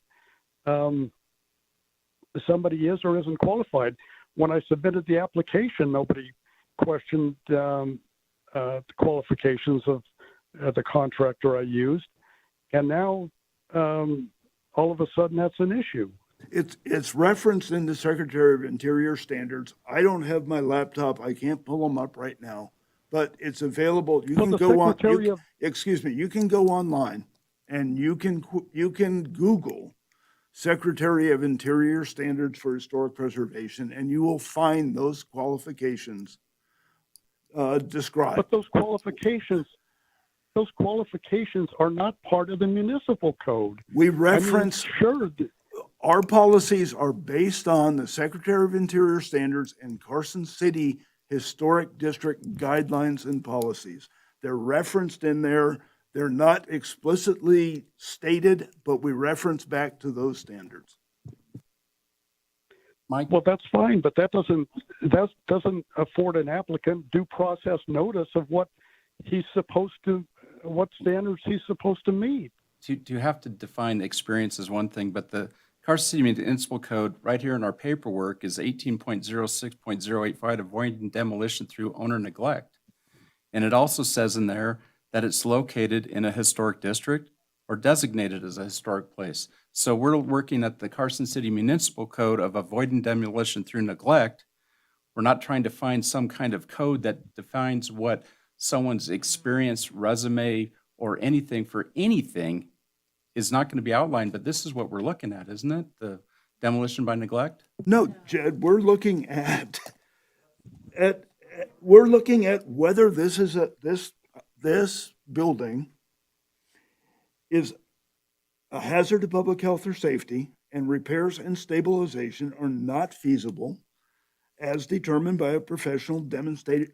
H: somebody is or isn't qualified. When I submitted the application, nobody questioned the qualifications of the contractor I used, and now all of a sudden that's an issue.
A: It's referenced in the Secretary of Interior standards. I don't have my laptop. I can't pull them up right now, but it's available. You
H: Well,
A: can
H: the
A: go on.
H: Secretary of-
A: Excuse me. You can go online and you can Google Secretary of Interior standards for historic preservation, and you will find those qualifications described.
H: But those qualifications are not part of the municipal code.
A: We
H: I mean,
A: reference
H: sure.
A: our policies are based on the Secretary of Interior standards and Carson City Historic District guidelines and policies. They're referenced in there. They're not explicitly stated, but we reference back to those standards.
D: Mike?
H: Well, that's fine, but that doesn't afford an applicant due process notice of what standards he's supposed to meet.
D: To have to define experience is one thing, but the Carson City Municipal Code right here in our paperwork is 18.06.085, avoiding demolition through owner neglect. And it also says in there that it's located in a historic district or designated as a historic place. So we're working at the Carson City Municipal Code of avoiding demolition through neglect. We're not trying to find some kind of code that defines what someone's experience, resume, or anything for anything is not going to be outlined, but this is what we're looking at, isn't it? The demolition by neglect?
A: No, Jed, we're looking at whether this is this building is a hazard to public health or safety, and repairs and stabilization are not feasible as determined by a professional demonstrated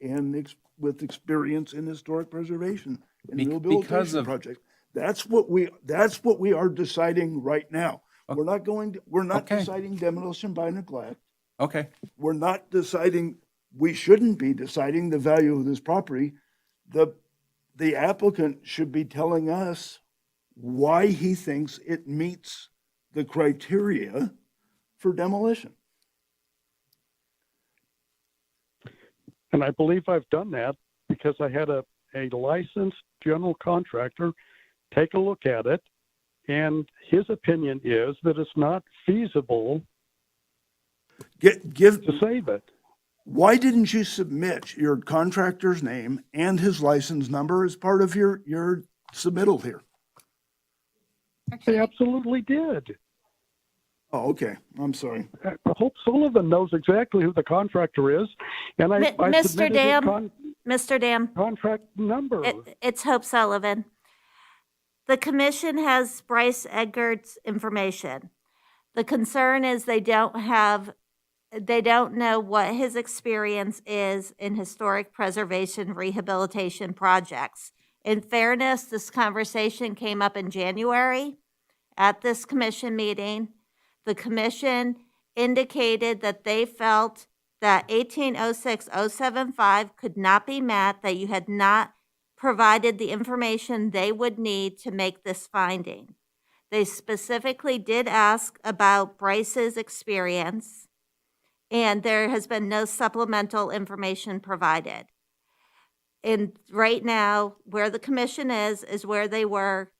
A: and with experience in historic preservation and
D: Because
A: rehabilitation
D: of-
A: projects. That's what we are deciding right now. We're not
D: Okay.
A: deciding demolition by neglect.
D: Okay.
A: We're not deciding, we shouldn't be deciding the value of this property. The applicant should be telling us why he thinks it meets the criteria for demolition.
H: And I believe I've done that because I had a licensed general contractor take a look at it, and his opinion is that it's not feasible to save it.
A: Why didn't you submit your contractor's name and his license number as part of your submittal here?
H: They absolutely did.
A: Oh, okay. I'm sorry.
H: I hope Sullivan knows exactly who the contractor is, and I
G: Mr.
H: submitted
G: Dam,
H: his
G: Mr. Dam,
H: contract number.
G: it's Hope Sullivan. The commission has Bryce Edgar's information. The concern is they don't know what his experience is in historic preservation rehabilitation projects. In fairness, this conversation came up in January at this commission meeting. The commission indicated that they felt that 1806-075 could not be met, that you had not provided the information they would need to make this finding. They specifically did ask about Bryce's experience, and there has been no supplemental information provided. And right now, where the commission is where they were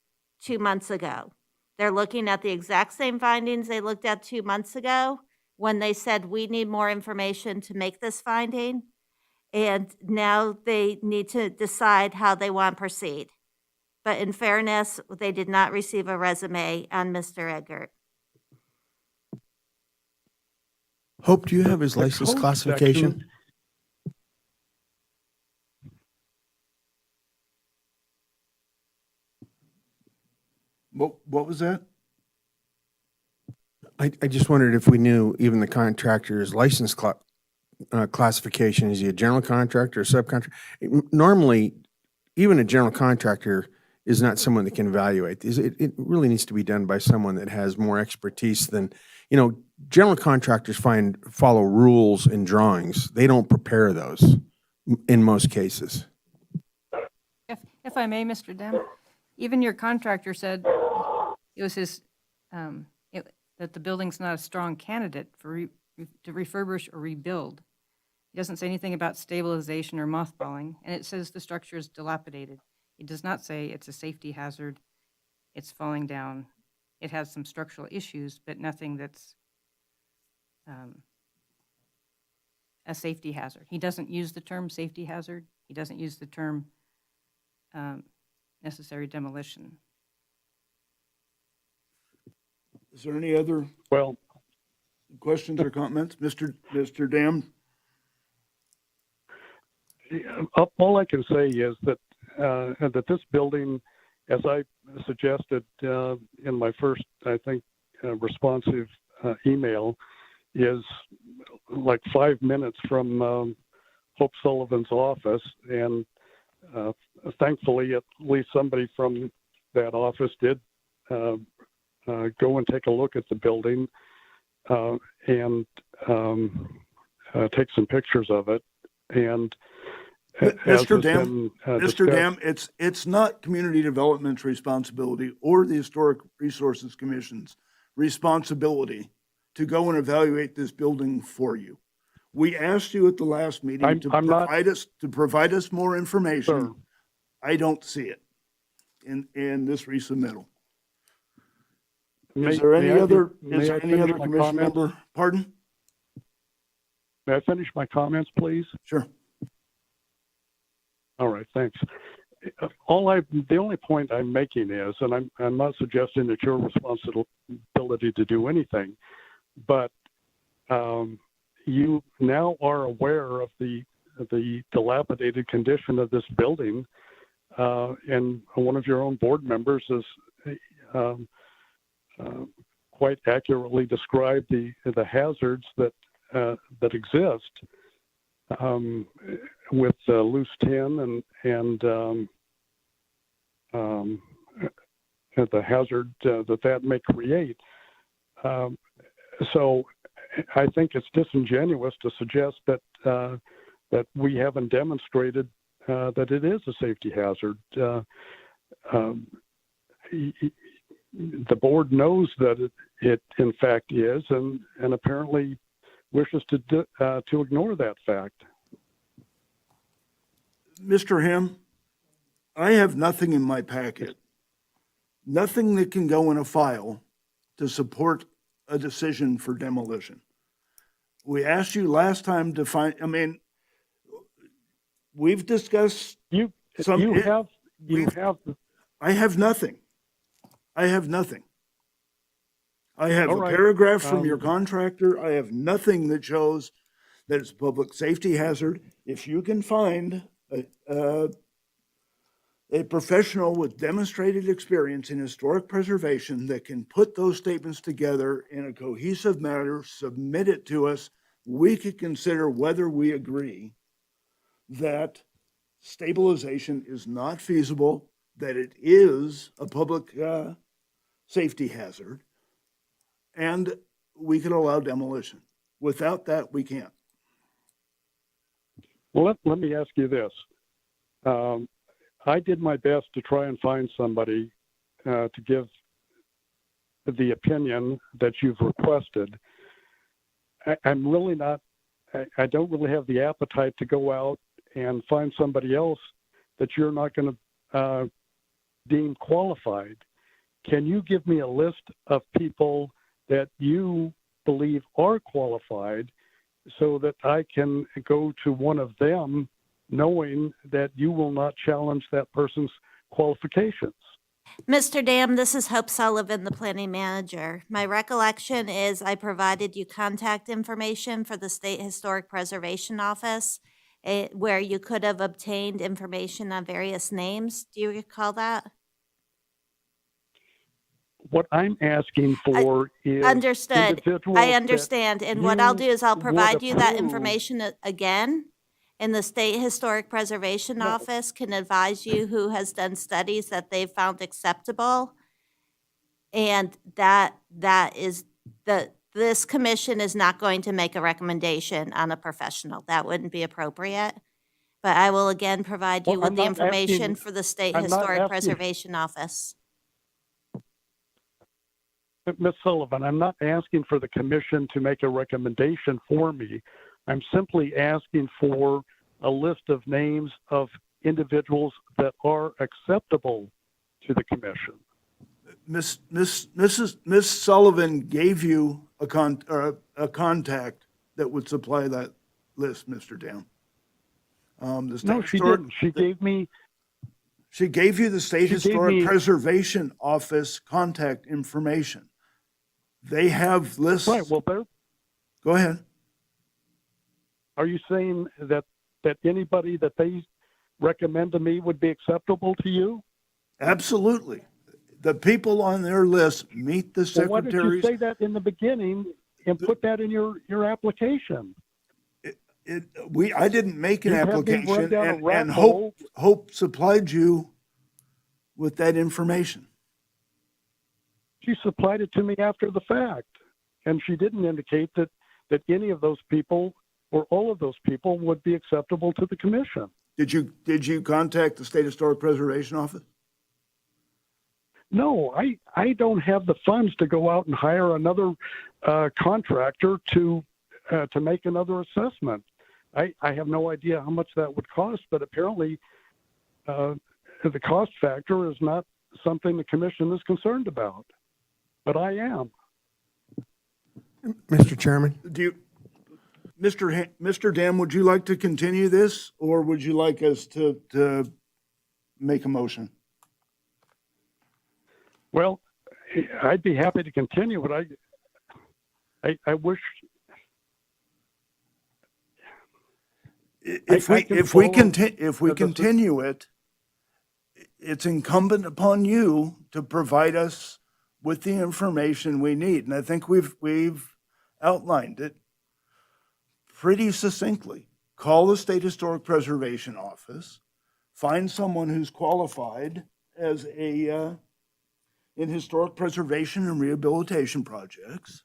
G: 2 months ago. They're looking at the exact same findings they looked at 2 months ago when they said, we need more information to make this finding. And now they need to decide how they want to proceed. But in fairness, they did not receive a resume on Mr. Eggert.
I: Hope, do you have his
H: The
I: license
H: code
I: classification?
H: section-
A: What was that?
I: I just wondered if we knew even the contractor's license classification. Is he a general contractor or subcontractor? Normally, even a general contractor is not someone that can evaluate. It really needs to be done by someone that has more expertise than, general contractors follow rules and drawings. They don't prepare those in most cases.
C: If I may, Mr. Dem, even your contractor said it was that the building's not a strong candidate to refurbish or rebuild. It doesn't say anything about stabilization or mothballing, and it says the structure is dilapidated. It does not say it's a safety hazard, it's falling down. It has some structural issues, but nothing that's a safety hazard. He doesn't use the term safety hazard. He doesn't use the term necessary demolition.
A: Is there any other
H: Well,
A: questions or comments? Mr. Dam?
H: all I can say is that that this building, as I suggested in my first, I think, responsive email, is like 5 minutes from Hope Sullivan's office, and thankfully, at least somebody from that office did go and take a look at the building and take some pictures of it. And
A: Mr. Dam, it's not community development's responsibility or the Historic Resources Commission's responsibility to go and evaluate this building for you. We asked you at the last meeting to provide us more information.
H: Sir.
A: I don't see it in this resubmittal. Is there any other commission member? Pardon?
H: May I finish my comments, please?
A: Sure.
H: All right, thanks. The only point I'm making is, and I'm not suggesting that your responsibility to do anything, but you now are aware of the dilapidated condition of this building, and one of your own board members has quite accurately described the hazards that exist with loose tin and the hazard that may create. So I think it's disingenuous to suggest that we haven't demonstrated that it is a safety hazard. The board knows that it in fact is, and apparently wishes to ignore that fact.
A: Mr. Ham, I have nothing in my packet, nothing that can go in a file to support a decision for demolition. We asked you last time to find, we've discussed
H: I
A: have nothing. I have nothing. I have
H: All
A: a
H: right.
A: paragraph from your contractor. I have nothing that shows that it's a public safety hazard. If you can find a professional with demonstrated experience in historic preservation that can put those statements together in a cohesive manner, submit it to us, we could consider whether we agree that stabilization is not feasible, that it is a public safety hazard, and we can allow demolition. Without that, we can't.
H: Well, let me ask you this. I did my best to try and find somebody to give the opinion that you've requested. I'm really not, I don't really have the appetite to go out and find somebody else that you're not going to deem qualified. Can you give me a list of people that you believe are qualified so that I can go to one of them knowing that you will not challenge that person's qualifications?
G: Mr. Dam, this is Hope Sullivan, the planning manager. My recollection is I provided you contact information for the State Historic Preservation Office, where you could have obtained information on various names. Do you recall that?
H: What I'm asking for is
G: Understood.
H: individuals
G: I
H: that
G: understand. And what I'll do is I'll
H: would
G: provide you that
H: approve-
G: information again. And the State Historic Preservation
H: No.
G: Office can advise you who has done studies that they've found acceptable. And that is this commission is not going to make a recommendation on a professional. That wouldn't be appropriate. But I will again provide you
H: Well,
G: with the
H: I'm not
G: information
H: asking-
G: for the State
H: I'm not
G: Historic
H: asking-
G: Preservation Office.
H: Ms. Sullivan, I'm not asking for the commission to make a recommendation for me. I'm simply asking for a list of names of individuals that are acceptable to the commission.
A: Miss Sullivan gave you a contact that would supply that list, Mr. Dam. The State
H: No, she
A: Historic-
H: didn't. She gave me,
A: She gave you the State
H: She gave
A: Historic
H: me-
A: Preservation Office contact information. They have lists.
H: right, well, there,
A: Go ahead.
H: are you saying that anybody that they recommend to me would be acceptable to you?
A: Absolutely. The people on their list meet the
H: Well, why did you
A: secretaries.
H: say that in the beginning and put that in your application?
A: I didn't make an
H: You had me run
A: application,
H: down a
A: and
H: rat
A: Hope supplied you with that information.
H: She supplied it to me after the fact, and she didn't indicate that any of those people or all of those people would be acceptable to the commission.
A: Did you contact the State Historic Preservation Office?
H: No, I don't have the funds to go out and hire another contractor to make another assessment. I have no idea how much that would cost, but apparently the cost factor is not something the commission is concerned about. But I am.
I: Mr. Chairman?
A: Mr. Dam, would you like to continue this, or would you like us to make a motion?
H: Well, I'd be happy to continue, but I wish.
A: If
H: I
A: we
H: can
A: if we
H: follow-
A: continue it, it's incumbent upon you to provide us with the information we need, and I think we've outlined it pretty succinctly. Call the State Historic Preservation Office, find someone who's qualified as in historic preservation and rehabilitation projects.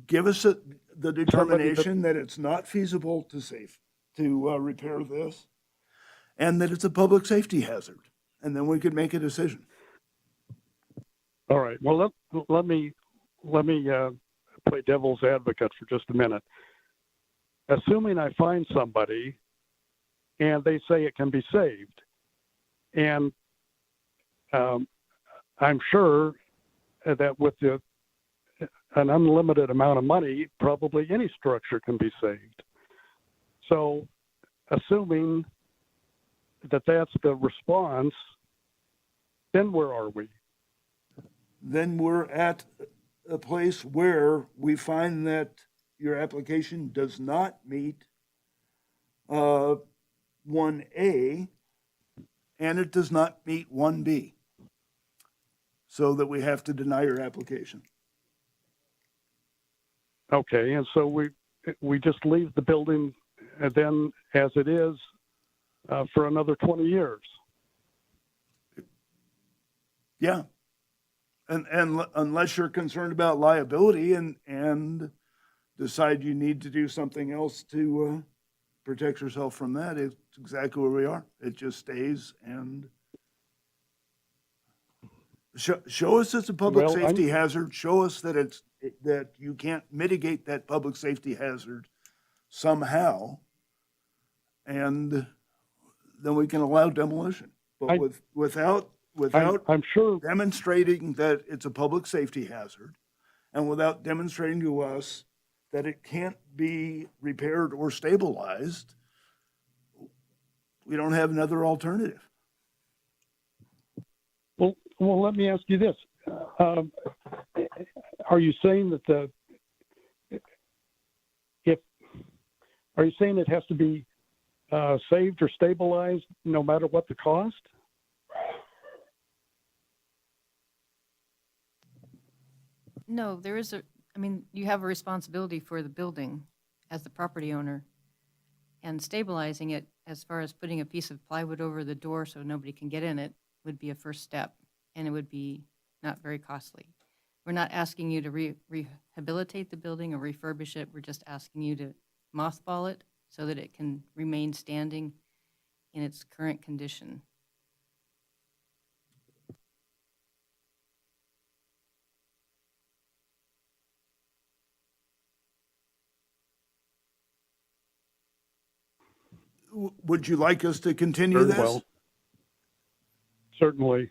A: Give us the determination that it's not feasible to repair this, and that it's a public safety hazard, and then we could make a decision.
H: All right. Well, let me play devil's advocate for just a minute. Assuming I find somebody and they say it can be saved, and I'm sure that with an unlimited amount of money, probably any structure can be saved. So, assuming that that's the response, then where are we?
A: Then we're at a place where we find that your application does not meet 1A, and it does not meet 1B, so that we have to deny your application.
H: Okay, and so we just leave the building then as it is for another 20 years.
A: Yeah. And unless you're concerned about liability and decide you need to do something else to protect yourself from that, it's exactly where we are. It just stays, and Show us it's a public
H: Well, I'm-
A: safety hazard. Show us that that you can't mitigate that public safety hazard somehow. And then we can allow demolition. But without
H: I'm sure,
A: demonstrating that it's a public safety hazard, and without demonstrating to us that it can't be repaired or stabilized, we don't have another alternative.
H: well, let me ask you this. Are you saying that are you saying it has to be saved or stabilized no matter what the cost?
C: No, there is I mean, you have a responsibility for the building as the property owner. And stabilizing it, as far as putting a piece of plywood over the door so nobody can get in it, would be a first step. And it would be not very costly. We're not asking you to rehabilitate the building or refurbish it. We're just asking you to mothball it so that it can remain standing in its current condition.
A: Would you like us to continue
H: Very
A: this?
H: well. Certainly.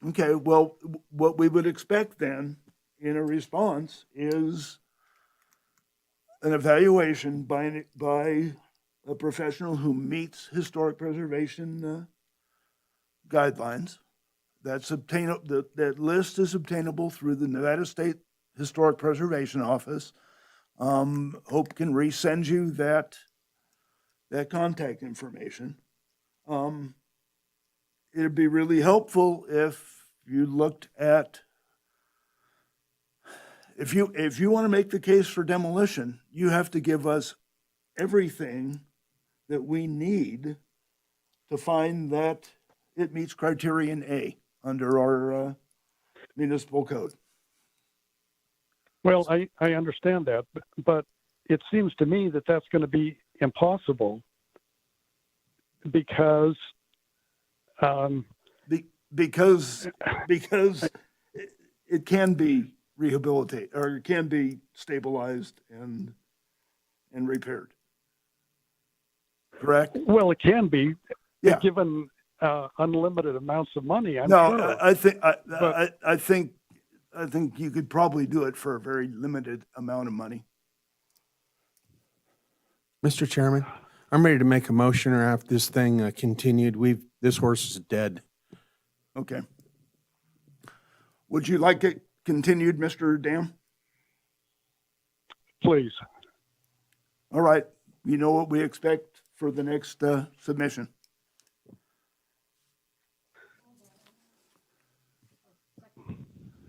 A: Okay, well, what we would expect then in a response is an evaluation by a professional who meets historic preservation guidelines. That's obtainable. That list is obtainable through the Nevada State Historic Preservation Office. Hope can resend you that contact information. It'd be really helpful if you looked at, if you want to make the case for demolition, you have to give us everything that we need to find that it meets criterion A under our municipal code.
H: Well, I understand that, but it seems to me that that's going to be impossible because
A: because it can be rehabilitated or it can be stabilized and repaired. Correct?
H: well, it can be
A: Yeah.
H: given unlimited amounts of money. I'm
A: No,
H: sure.
A: I think you could probably do it for a very limited amount of money.
I: Mr. Chairman, I'm ready to make a motion or have this thing continued. This horse is dead.
A: Okay. Would you like it continued, Mr. Dam?
H: Please.
A: All right. You know what we expect for the next submission.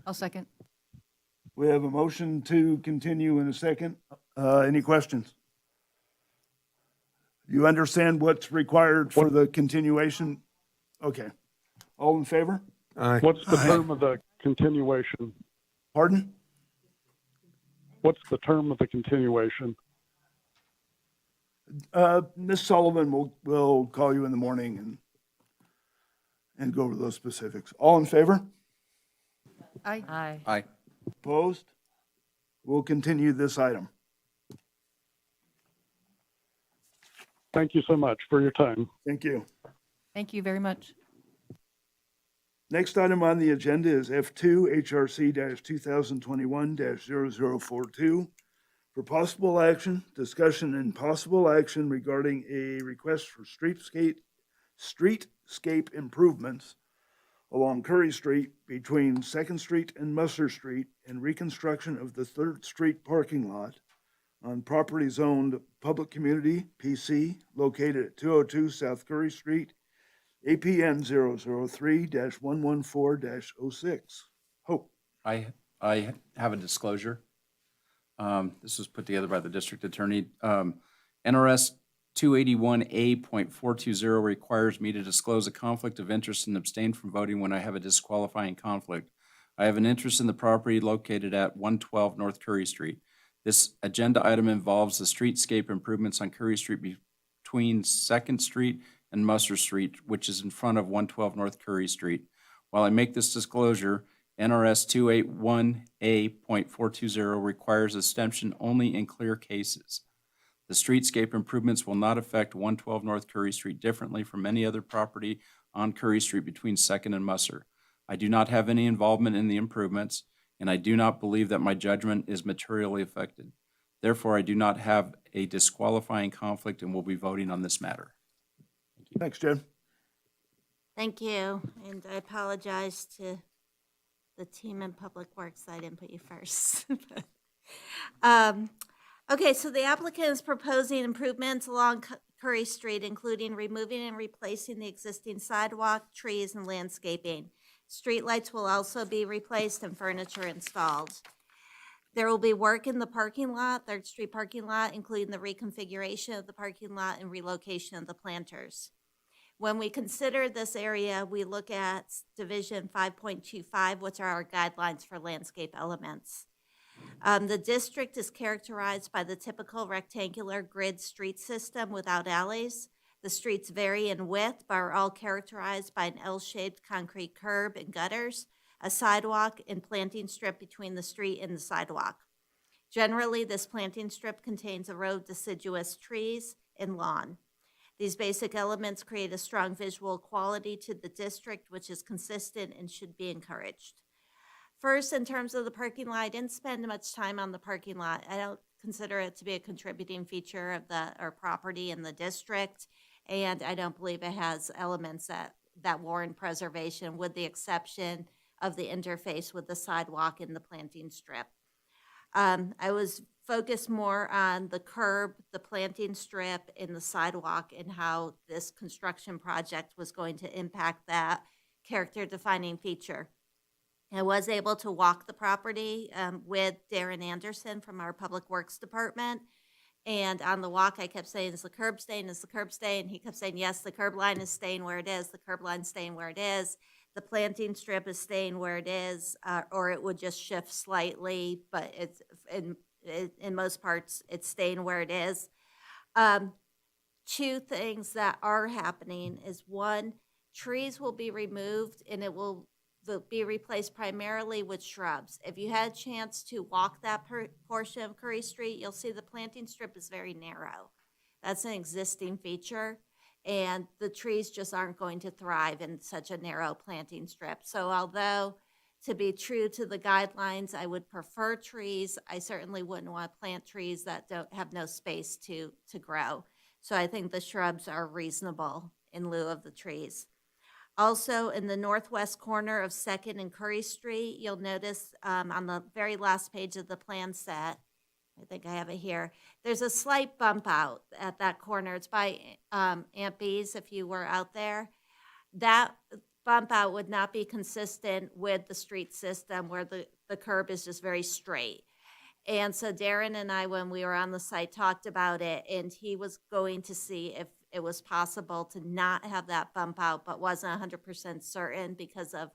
C: I'll second.
A: We have a motion to continue in a second. Any questions? You understand what's required for the continuation? Okay. All in favor?
I: Aye.
H: What's the term of the continuation?
A: Pardon?
H: What's the term of the continuation?
A: Ms. Sullivan will call you in the morning and go over those specifics. All in favor?
C: Aye.
J: Aye.
D: Aye.
A: Opposed? We'll continue this item.
H: Thank you so much for your time.
A: Thank you.
C: Thank you very much.
A: Next item on the agenda is F2 HRC 2021-0042 for possible action, discussion and possible action regarding a request for streetscape improvements along Curry Street between 2nd Street and Musser Street and reconstruction of the 3rd Street parking lot on property zoned public community, PC, located at 202 South Curry Street, APN 003-114-06. Hope.
D: I have a disclosure. This was put together by the district attorney. NRS 281A.420 requires me to disclose a conflict of interest and abstain from voting when I have a disqualifying conflict. I have an interest in the property located at 112 North Curry Street. This agenda item involves the streetscape improvements on Curry Street between 2nd Street and Musser Street, which is in front of 112 North Curry Street. While I make this disclosure, NRS 281A.420 requires abstention only in clear cases. The streetscape improvements will not affect 112 North Curry Street differently from any other property on Curry Street between Second and Musser. I do not have any involvement in the improvements, and I do not believe that my judgment is materially affected. Therefore, I do not have a disqualifying conflict and will be voting on this matter.
A: Thanks, Jen.
G: Thank you, and I apologize to the team in Public Works that I didn't put you first. Okay, so the applicant is proposing improvements along Curry Street, including removing and replacing the existing sidewalk, trees, and landscaping. Streetlights will also be replaced and furniture installed. There will be work in the parking lot, Third Street parking lot, including the reconfiguration of the parking lot and relocation of the planters. When we consider this area, we look at Division 5.25, which are our guidelines for landscape elements. The district is characterized by the typical rectangular grid street system without alleys. The streets vary in width, but are all characterized by an L-shaped concrete curb and gutters, a sidewalk, and planting strip between the street and the sidewalk. Generally, this planting strip contains a row of deciduous trees and lawn. These basic elements create a strong visual quality to the district, which is consistent and should be encouraged. First, in terms of the parking lot, I didn't spend much time on the parking lot. I don't consider it to be a contributing feature of our property in the district, and I don't believe it has elements that warrant preservation, with the exception of the interface with the sidewalk and the planting strip. I was focused more on the curb, the planting strip, and the sidewalk, and how this construction project was going to impact that character-defining feature. I was able to walk the property with Darren Anderson from our Public Works Department. And on the walk, I kept saying, is the curb staying? Is the curb staying? He kept saying, yes, the curb line is staying where it is. The curb line's staying where it is. The planting strip is staying where it is, or it would just shift slightly, but it's in most parts, it's staying where it is. Two things that are happening is, one, trees will be removed and it will be replaced primarily with shrubs. If you had a chance to walk that portion of Curry Street, you'll see the planting strip is very narrow. That's an existing feature, and the trees just aren't going to thrive in such a narrow planting strip. So although to be true to the guidelines, I would prefer trees, I certainly wouldn't want to plant trees that don't have no space to grow. So I think the shrubs are reasonable in lieu of the trees. Also, in the northwest corner of 2nd and Curry Street, you'll notice on the very last page of the plan set, I think I have it here, there's a slight bump out at that corner. It's by Aunt Bee's, if you were out there. That bump out would not be consistent with the street system where the curb is just very straight. And so Darren and I, when we were on the site, talked about it, and he was going to see if it was possible to not have that bump out, but wasn't 100% certain because of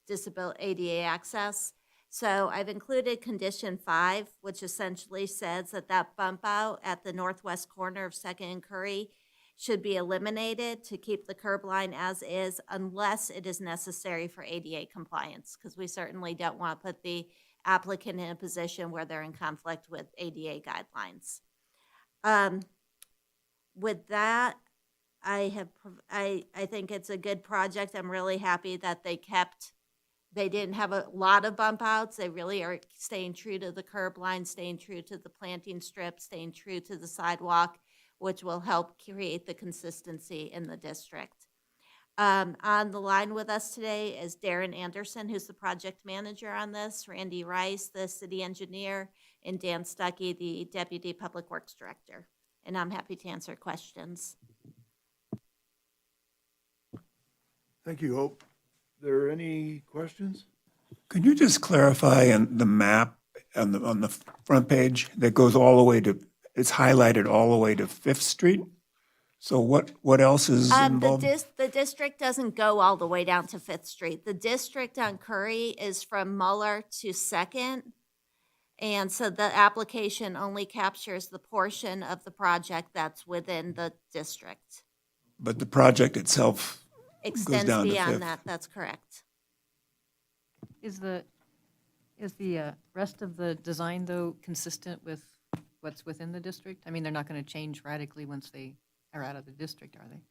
G: disability ADA access. So I've included condition 5, which essentially says that bump out at the northwest corner of 2nd and Curry should be eliminated to keep the curb line as is, unless it is necessary for ADA compliance, because we certainly don't want to put the applicant in a position where they're in conflict with ADA guidelines. With that, I think it's a good project. I'm really happy that they didn't have a lot of bump outs. They really are staying true to the curb line, staying true to the planting strip, staying true to the sidewalk, which will help create the consistency in the district. On the line with us today is Darren Anderson, who's the project manager on this, Randy Rice, the city engineer, and Dan Stuckey, the deputy public works director. And I'm happy to answer questions.
A: Thank you, Hope. There any questions?
F: Could you just clarify on the map on the front page that goes all the way to, it's highlighted all the way to 5th Street? So what else is involved?
G: The district doesn't go all the way down to 5th Street. The district on Curry is from Muller to 2nd. And so the application only captures the portion of the project that's within the district.
F: But the project itself
G: extends
F: down to
G: beyond
F: Fifth.
G: that, that's correct.
C: Is the rest of the design, though, consistent with what's within the district? I mean, they're not going to change radically once they are out of the district, are they?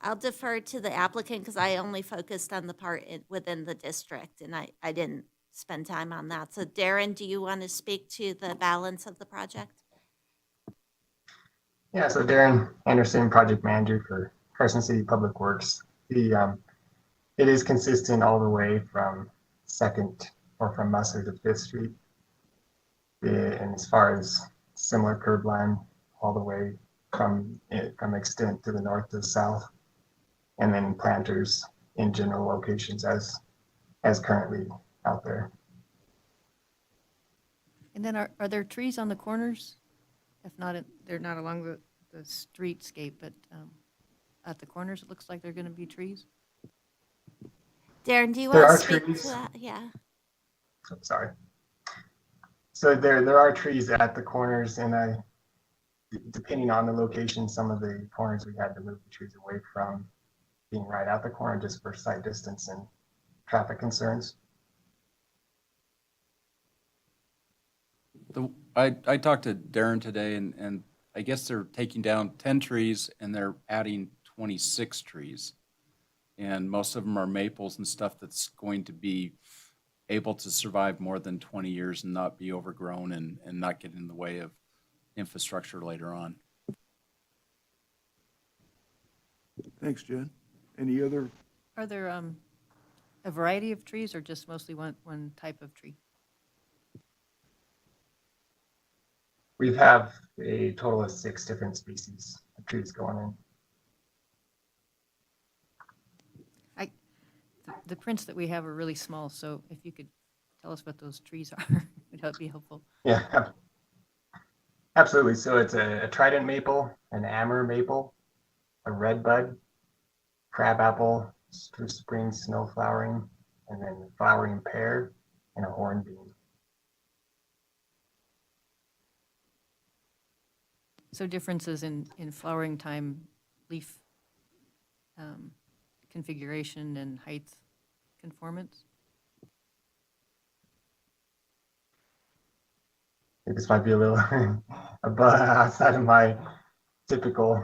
G: I'll defer to the applicant because I only focused on the part within the district, and I didn't spend time on that. So Darren, do you want to speak to the balance of the project?
K: Yeah, so Darren Anderson, project manager for Carson City Public Works. It is consistent all the way from Second or from Musser to Fifth Street. And as far as similar curb line, all the way from extent to the north to the south, and then planters in general locations as currently out there.
C: And then are there trees on the corners? If not, they're not along the streetscape, but at the corners, it looks like they're going to be trees?
G: Darren, do you
K: There
G: want
K: are
G: to speak
K: trees.
G: to that? Yeah.
K: Oh, sorry. So there are trees at the corners, and depending on the location, some of the corners we had to move the trees away from being right at the corner just for sight distance and traffic concerns.
D: I talked to Darren today, and I guess they're taking down 10 trees and they're adding 26 trees. And most of them are maples and stuff that's going to be able to survive more than 20 years and not be overgrown and not get in the way of infrastructure later on.
A: Thanks, Jen. Any other?
C: Are there a variety of trees or just mostly one type of tree?
K: We have a total of 6 different species of trees going in.
C: The prints that we have are really small, so if you could tell us what those trees are, that would be helpful.
K: Yeah, absolutely. So it's a trident maple, an amber maple, a redbud, crabapple, spring snow flowering, and then flowering pear, and a hornbeam.
C: So differences in flowering time, leaf configuration, and height conformance?
K: I think this might be a little above outside of my typical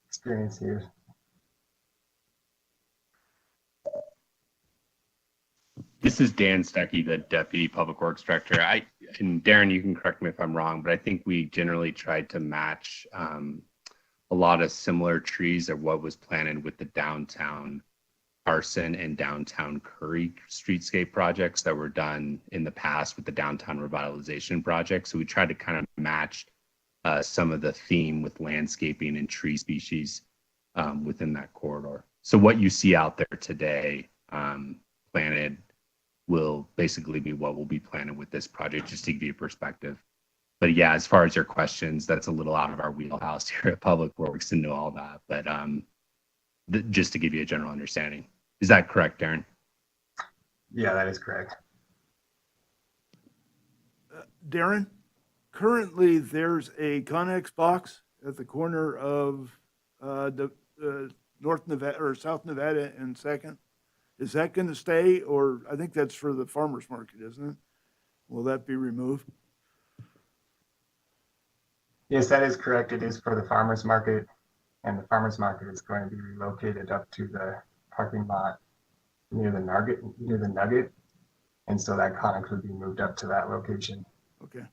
K: experience here.
L: This is Dan Stuckey, the Deputy Public Works Director. And Darren, you can correct me if I'm wrong, but I think we generally tried to match a lot of similar trees of what was planted with the downtown Carson and downtown Curry streetscape projects that were done in the past with the downtown revitalization project. So we tried to kind of match some of the theme with landscaping and tree species within that corridor. So what you see out there today planted will basically be what will be planted with this project, just to give you perspective. But yeah, as far as your questions, that's a little out of our wheelhouse here at Public Works to know all that. But just to give you a general understanding. Is that correct, Darren?
K: Yeah, that is correct.
A: Darren, currently there's a Connex box at the corner of North Nevada or South Nevada and Second. Is that going to stay, or I think that's for the farmer's market, isn't it? Will that be removed?
K: Yes, that is correct. It is for the farmer's market, and the farmer's market is going to be relocated up to the parking lot near the Nugget, and so that Connex would be moved up to that location.
A: Okay.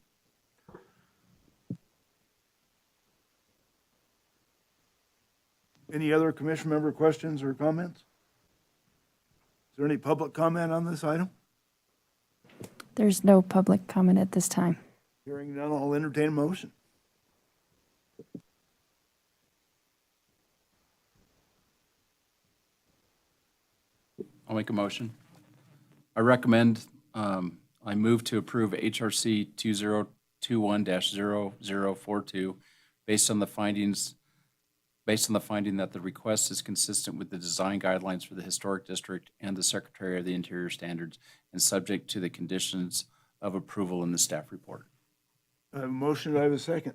A: Any other commission member questions or comments? Is there any public comment on this item?
E: There's no public comment at this time.
A: Hearing none, I'll entertain a motion.
D: I'll make a motion. I recommend, I move to approve HRC 2021-0042 based on the finding that the request is consistent with the design guidelines for the Historic District and the Secretary of the Interior standards and subject to the conditions of approval in the staff report.
A: I have a motion, I have a second.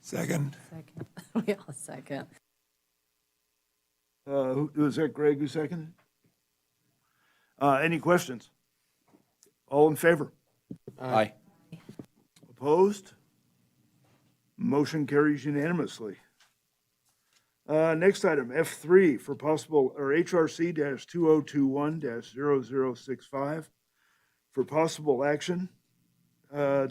F: Second.
J: Second. We all second.
A: Was that Greg who seconded? Any questions? All in favor?
D: Aye.
A: Opposed? Motion carries unanimously. Next item, F3 for possible, or HRC-2021-0065 for possible action,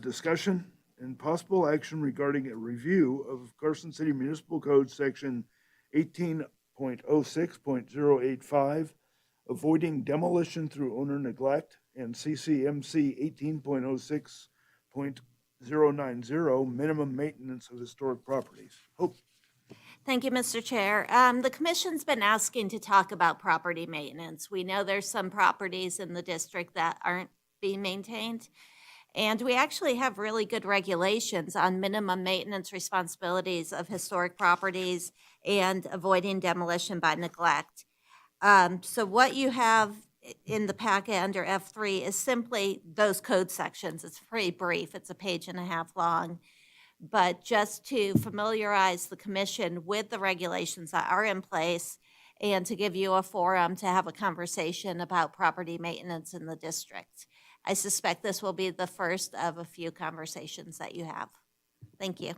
A: discussion, and possible action regarding a review of Carson City Municipal Code Section 18.06.085, avoiding demolition through owner neglect, and CCMC 18.06.090, minimum maintenance of historic properties. Hope.
G: Thank you, Mr. Chair. The commission's been asking to talk about property maintenance. We know there's some properties in the district that aren't being maintained. And we actually have really good regulations on minimum maintenance responsibilities of historic properties and avoiding demolition by neglect. So what you have in the packet under F3 is simply those code sections. It's pretty brief. It's a page and a half long. But just to familiarize the commission with the regulations that are in place and to give you a forum to have a conversation about property maintenance in the district. I suspect this will be the first of a few conversations that you have. Thank you.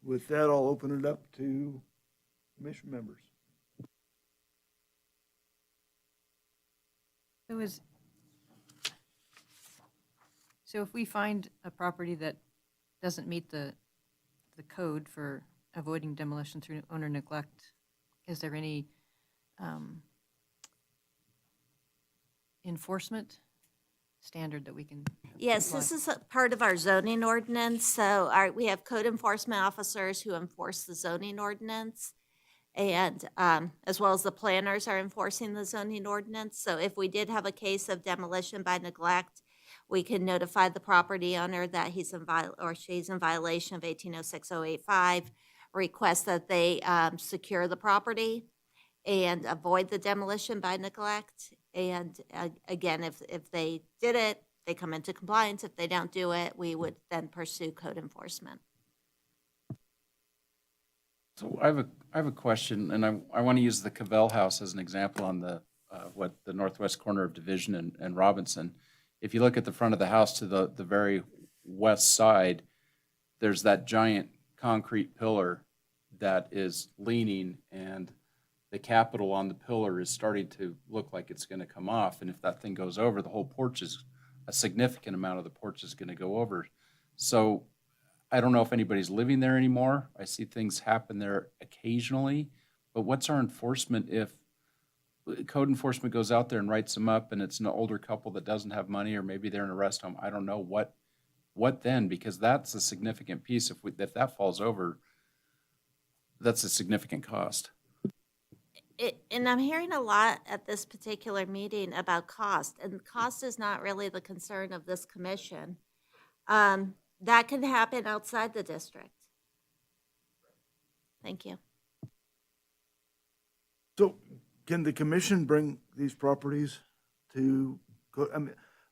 A: With that, I'll open it up to commission members.
C: So if we find a property that doesn't meet the code for avoiding demolition through owner neglect, is there any enforcement standard that we can
G: Yes,
C: apply?
G: this is a part of our zoning ordinance. So we have code enforcement officers who enforce the zoning ordinance. And as well as the planners are enforcing the zoning ordinance. So if we did have a case of demolition by neglect, we can notify the property owner that he's in or she's in violation of 1806-085, request that they secure the property and avoid the demolition by neglect. And again, if they did it, they come into compliance. If they don't do it, we would then pursue code enforcement.
D: So I have a question, and I want to use the Cavell House as an example on the northwest corner of Division and Robinson. If you look at the front of the house to the very west side, there's that giant concrete pillar that is leaning, and the capital on the pillar is starting to look like it's going to come off. And if that thing goes over, the whole porch is, a significant amount of the porch is going to go over. So I don't know if anybody's living there anymore. I see things happen there occasionally, but what's our enforcement if code enforcement goes out there and writes them up and it's an older couple that doesn't have money, or maybe they're in a rest home? I don't know what then, because that's a significant piece. If that falls over, that's a significant cost.
G: And I'm hearing a lot at this particular meeting about cost, and cost is not really the concern of this commission. That can happen outside the district. Thank you.
A: So can the commission bring these properties to,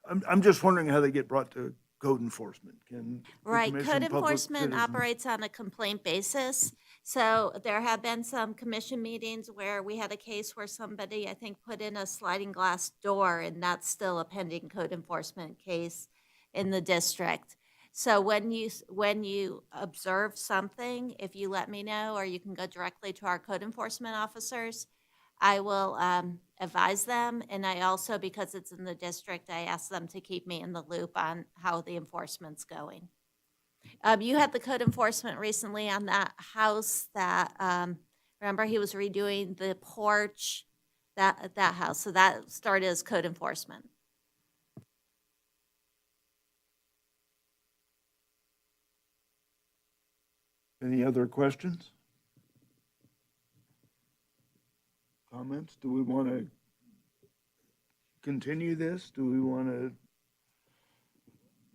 A: I'm just wondering how they get brought to code enforcement. Can the
G: Right,
A: commission,
G: code
A: public
G: enforcement
A: citizens-
G: operates on a complaint basis. So there have been some commission meetings where we had a case where somebody, I think, put in a sliding glass door, and that's still a pending code enforcement case in the district. So when you observe something, if you let me know, or you can go directly to our code enforcement officers, I will advise them. And I also, because it's in the district, I ask them to keep me in the loop on how the enforcement's going. You had the code enforcement recently on that house that, remember, he was redoing the porch, that house. So that started as code enforcement.
A: Any other questions? Comments? Do we want to continue this? Do we want to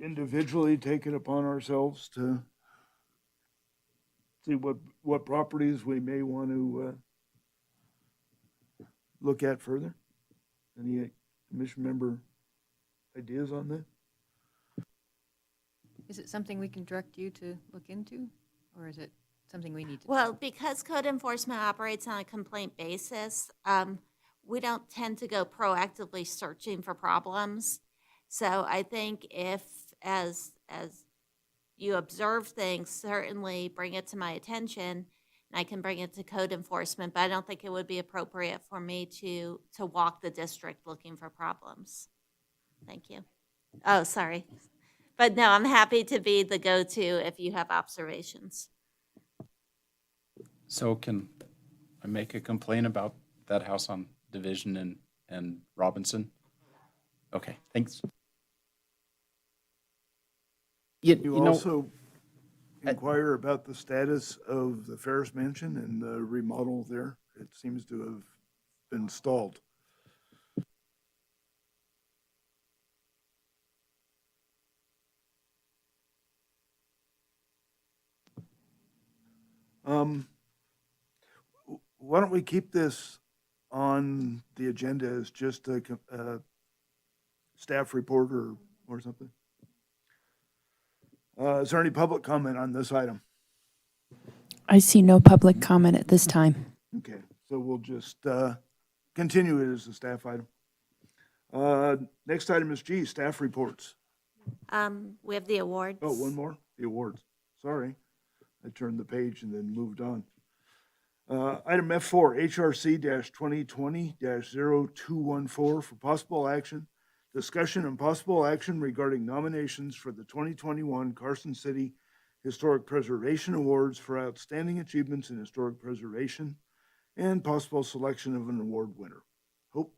A: individually take it upon ourselves to see what properties we may want to look at further? Any commission member ideas on that?
C: Is it something we can direct you to look into, or is it something we need to do?
G: Well, because code enforcement operates on a complaint basis, we don't tend to go proactively searching for problems. So I think if, as you observe things, certainly bring it to my attention, and I can bring it to code enforcement, but I don't think it would be appropriate for me to walk the district looking for problems. Thank you. Oh, sorry. But no, I'm happy to be the go-to if you have observations.
D: So can I make a complaint about that house on Division and Robinson? Okay, thanks.
A: You
D: know,
A: also inquire about the status of the Ferris Mansion and the remodel there. It seems to have been stalled. Why don't we keep this on the agenda as just a staff report or something? Is there any public comment on this item?
E: I see no public comment at this time.
A: Okay, so we'll just continue it as a staff item. Next item is G, staff reports.
G: We have the awards.
A: Oh, one more, the awards. Sorry, I turned the page and then moved on. Item F4, HRC-2020-0214 for possible action, discussion and possible action regarding nominations for the 2021 Carson City Historic Preservation Awards for outstanding achievements in historic preservation and possible selection of an award winner. Hope.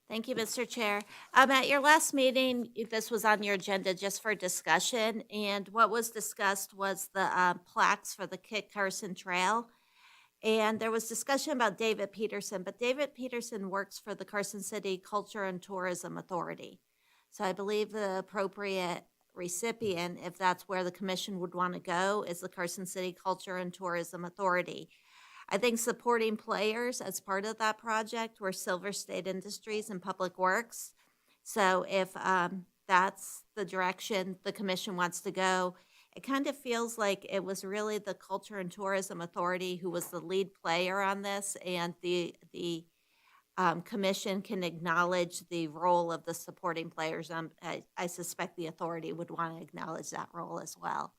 G: Thank you, Mr. Chair. At your last meeting, this was on your agenda just for discussion, and what was discussed was the plaques for the Kit Carson Trail. And there was discussion about David Peterson, but David Peterson works for the Carson City Culture and Tourism Authority. So I believe the appropriate recipient, if that's where the commission would want to go, is the Carson City Culture and Tourism Authority. I think supporting players as part of that project were Silver State Industries and Public Works. So if that's the direction the commission wants to go, it kind of feels like it was really the Culture and Tourism Authority who was the lead player on this, and the commission can acknowledge the role of the supporting players. I suspect the authority would want to acknowledge that role as well.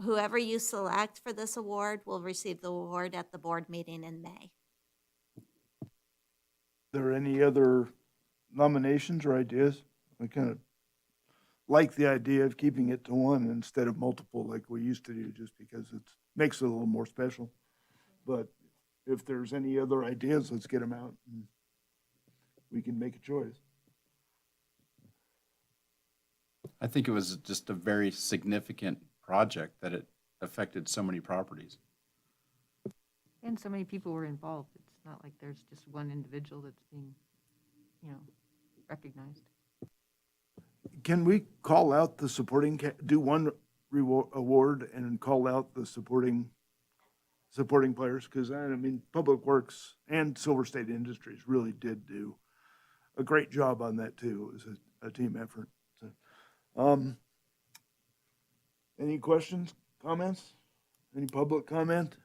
G: Whoever you select for this award will receive the award at the board meeting in May.
A: Are there any other nominations or ideas? I kind of like the idea of keeping it to one instead of multiple like we used to do, just because it makes it a little more special. But if there's any other ideas, let's get them out and we can make a choice.
D: I think it was just a very significant project that it affected so many properties.
C: And so many people were involved. It's not like there's just one individual that's being, recognized.
A: Can we call out the supporting, do one award and call out the supporting players? Because, I mean, Public Works and Silver State Industries really did do a great job on that, too. It was a team effort. So, any questions, comments? Any public comment?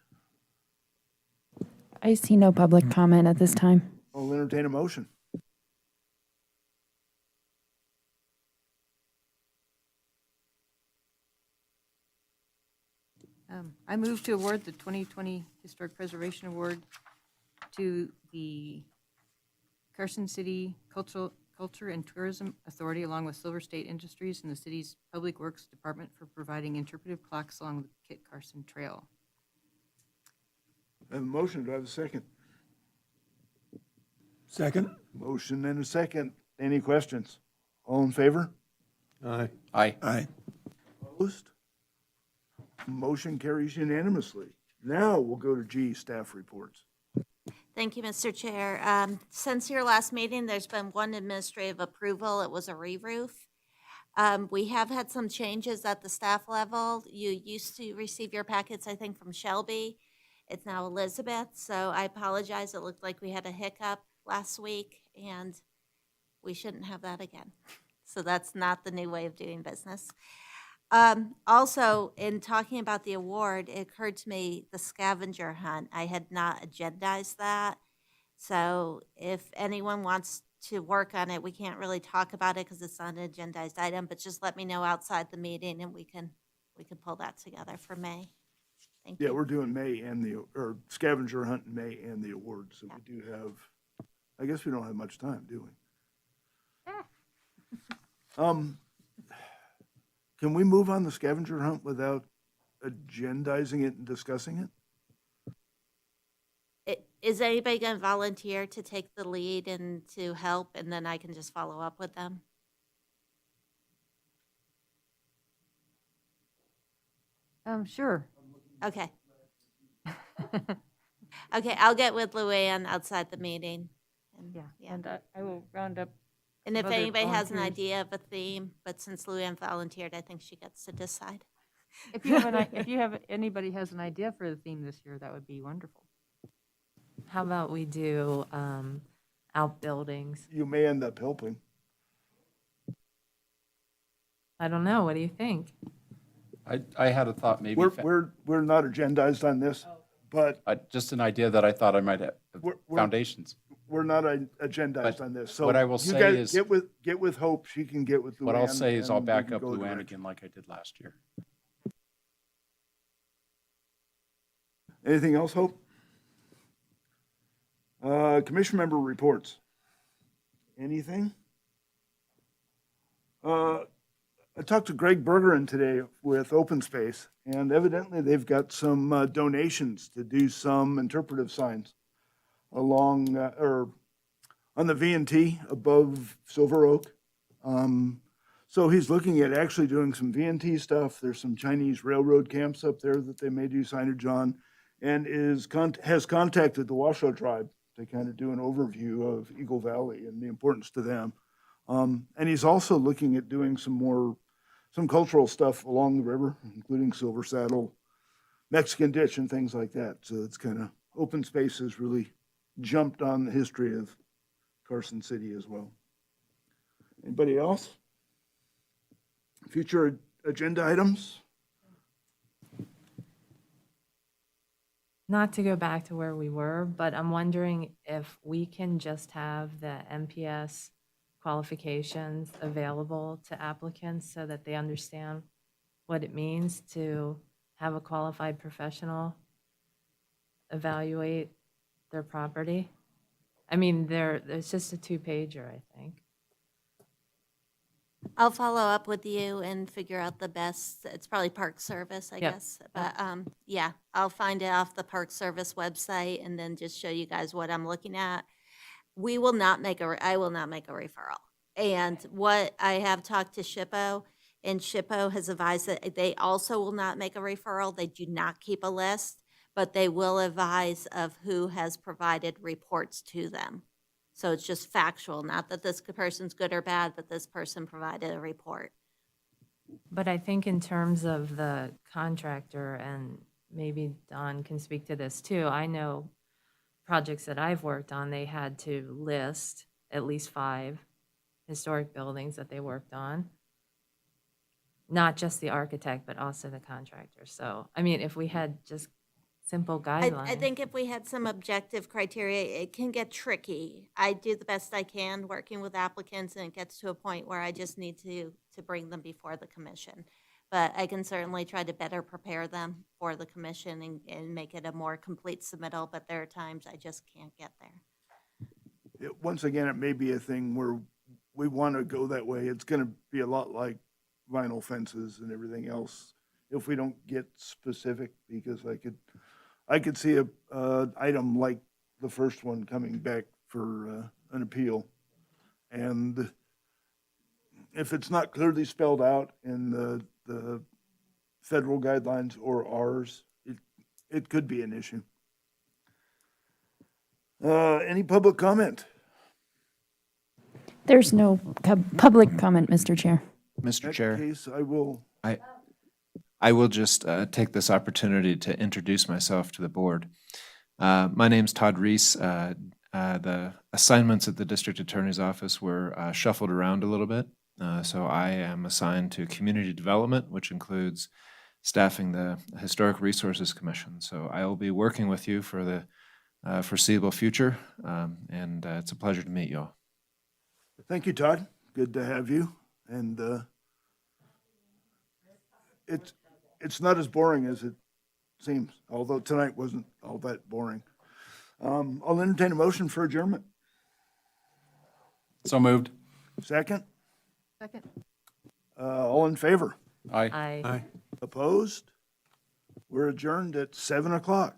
E: I see no public comment at this time.
A: I'll entertain a motion.
C: I move to award the 2020 Historic Preservation Award to the Carson City Culture and Tourism Authority, along with Silver State Industries and the city's Public Works Department, for providing interpretive plaques along the Kit Carson Trail.
A: I have a motion. Do I have a second?
F: Second?
A: Motion and a second. Any questions? All in favor?
I: Aye.
D: Aye.
F: Aye.
A: Opposed? Motion carries unanimously. Now we'll go to G, staff reports.
G: Thank you, Mr. Chair. Since your last meeting, there's been one administrative approval. It was a re-roof. We have had some changes at the staff level. You used to receive your packets, I think, from Shelby. It's now Elizabeth, so I apologize. It looked like we had a hiccup last week, and we shouldn't have that again. So that's not the new way of doing business. Also, in talking about the award, it occurred to me the scavenger hunt. I had not agendized that. So if anyone wants to work on it, we can't really talk about it because it's not an agendized item, but just let me know outside the meeting and we can pull that together for May. Thank
A: Yeah,
G: you.
A: we're doing May and or scavenger hunt in May and the awards, so we do have, I guess we don't have much time, do we? Can we move on the scavenger hunt without agendizing it and discussing it?
G: Is anybody going to volunteer to take the lead and to help, and then I can just follow up with them?
C: Sure.
G: Okay. Okay, I'll get with Luann outside the meeting. And,
C: And I will round up.
G: And if
C: other
G: anybody has an
C: volunteers.
G: idea of a theme, but since Luann volunteered, I think she gets to decide.
C: If you have, anybody has an idea for the theme this year, that would be wonderful.
J: How about we do outbuildings?
A: You may end up helping.
J: I don't know. What do you think?
D: I had a thought maybe,
A: We're not agendized on this, but
D: just an idea that I thought I might have,
A: We're-
D: foundations.
A: we're not agendized
D: But
A: on this. So
D: what I will
A: you
D: say
A: guys
D: is-
A: get with Hope. She can get with Luann.
D: What I'll say is I'll
A: and we
D: back
A: can
D: up
A: go
D: Luann
A: direction.
D: again like I did last year.
A: Anything else, Hope? Commission member reports. Anything? I talked to Greg Bergeron today with Open Space, and evidently they've got some donations to do some interpretive signs along, or on the V&T above Silver Oak. So he's looking at actually doing some V&T stuff. There's some Chinese railroad camps up there that they may do signage on, and has contacted the Washoe tribe to kind of do an overview of Eagle Valley and the importance to them. And he's also looking at doing some cultural stuff along the river, including Silver Saddle, Mexican Ditch, and things like that. So it's kind of, Open Space has really jumped on the history of Carson City as well. Anybody else? Future agenda items?
J: Not to go back to where we were, but I'm wondering if we can just have the MPS qualifications available to applicants so that they understand what it means to have a qualified professional evaluate their property. I mean, there's just a 2-pager, I think.
G: I'll follow up with you and figure out the best, it's probably Park Service, I
J: Yep.
G: guess. But, yeah, I'll find it off the Park Service website and then just show you guys what I'm looking at. I will not make a referral. And what I have talked to SHPO, and SHPO has advised that they also will not make a referral. They do not keep a list, but they will advise of who has provided reports to them. So it's just factual, not that this person's good or bad, but this person provided a report.
J: But I think in terms of the contractor, and maybe Don can speak to this too, I know projects that I've worked on, they had to list at least 5 historic buildings that they worked on. Not just the architect, but also the contractor. So, I mean, if we had just simple guidelines.
G: I think if we had some objective criteria, it can get tricky. I do the best I can working with applicants, and it gets to a point where I just need to bring them before the commission. But I can certainly try to better prepare them for the commission and make it a more complete submittal, but there are times I just can't get there.
A: Once again, it may be a thing where we want to go that way. It's going to be a lot like vinyl fences and everything else if we don't get specific, because I could see a item like the first one coming back for an appeal. And if it's not clearly spelled out in the federal guidelines or ours, it could be an issue. Any public comment?
E: There's no public comment, Mr. Chair.
A: In
M: Mr.
A: that
M: Chair,
A: case, I will.
M: I will just take this opportunity to introduce myself to the board. My name's Todd Reese. The assignments at the District Attorney's Office were shuffled around a little bit, So I am assigned to community development, which includes staffing the Historic Resources Commission. So I will be working with you for the foreseeable future, and it's a pleasure to meet you all.
A: Thank you, Todd. Good to have you. And it's not as boring as it seems, although tonight wasn't all that boring. I'll entertain a motion for adjournment.
D: So moved.
A: Second,
C: Second.
A: all in favor?
D: Aye.
J: I.
A: Opposed? We're adjourned at 7:00.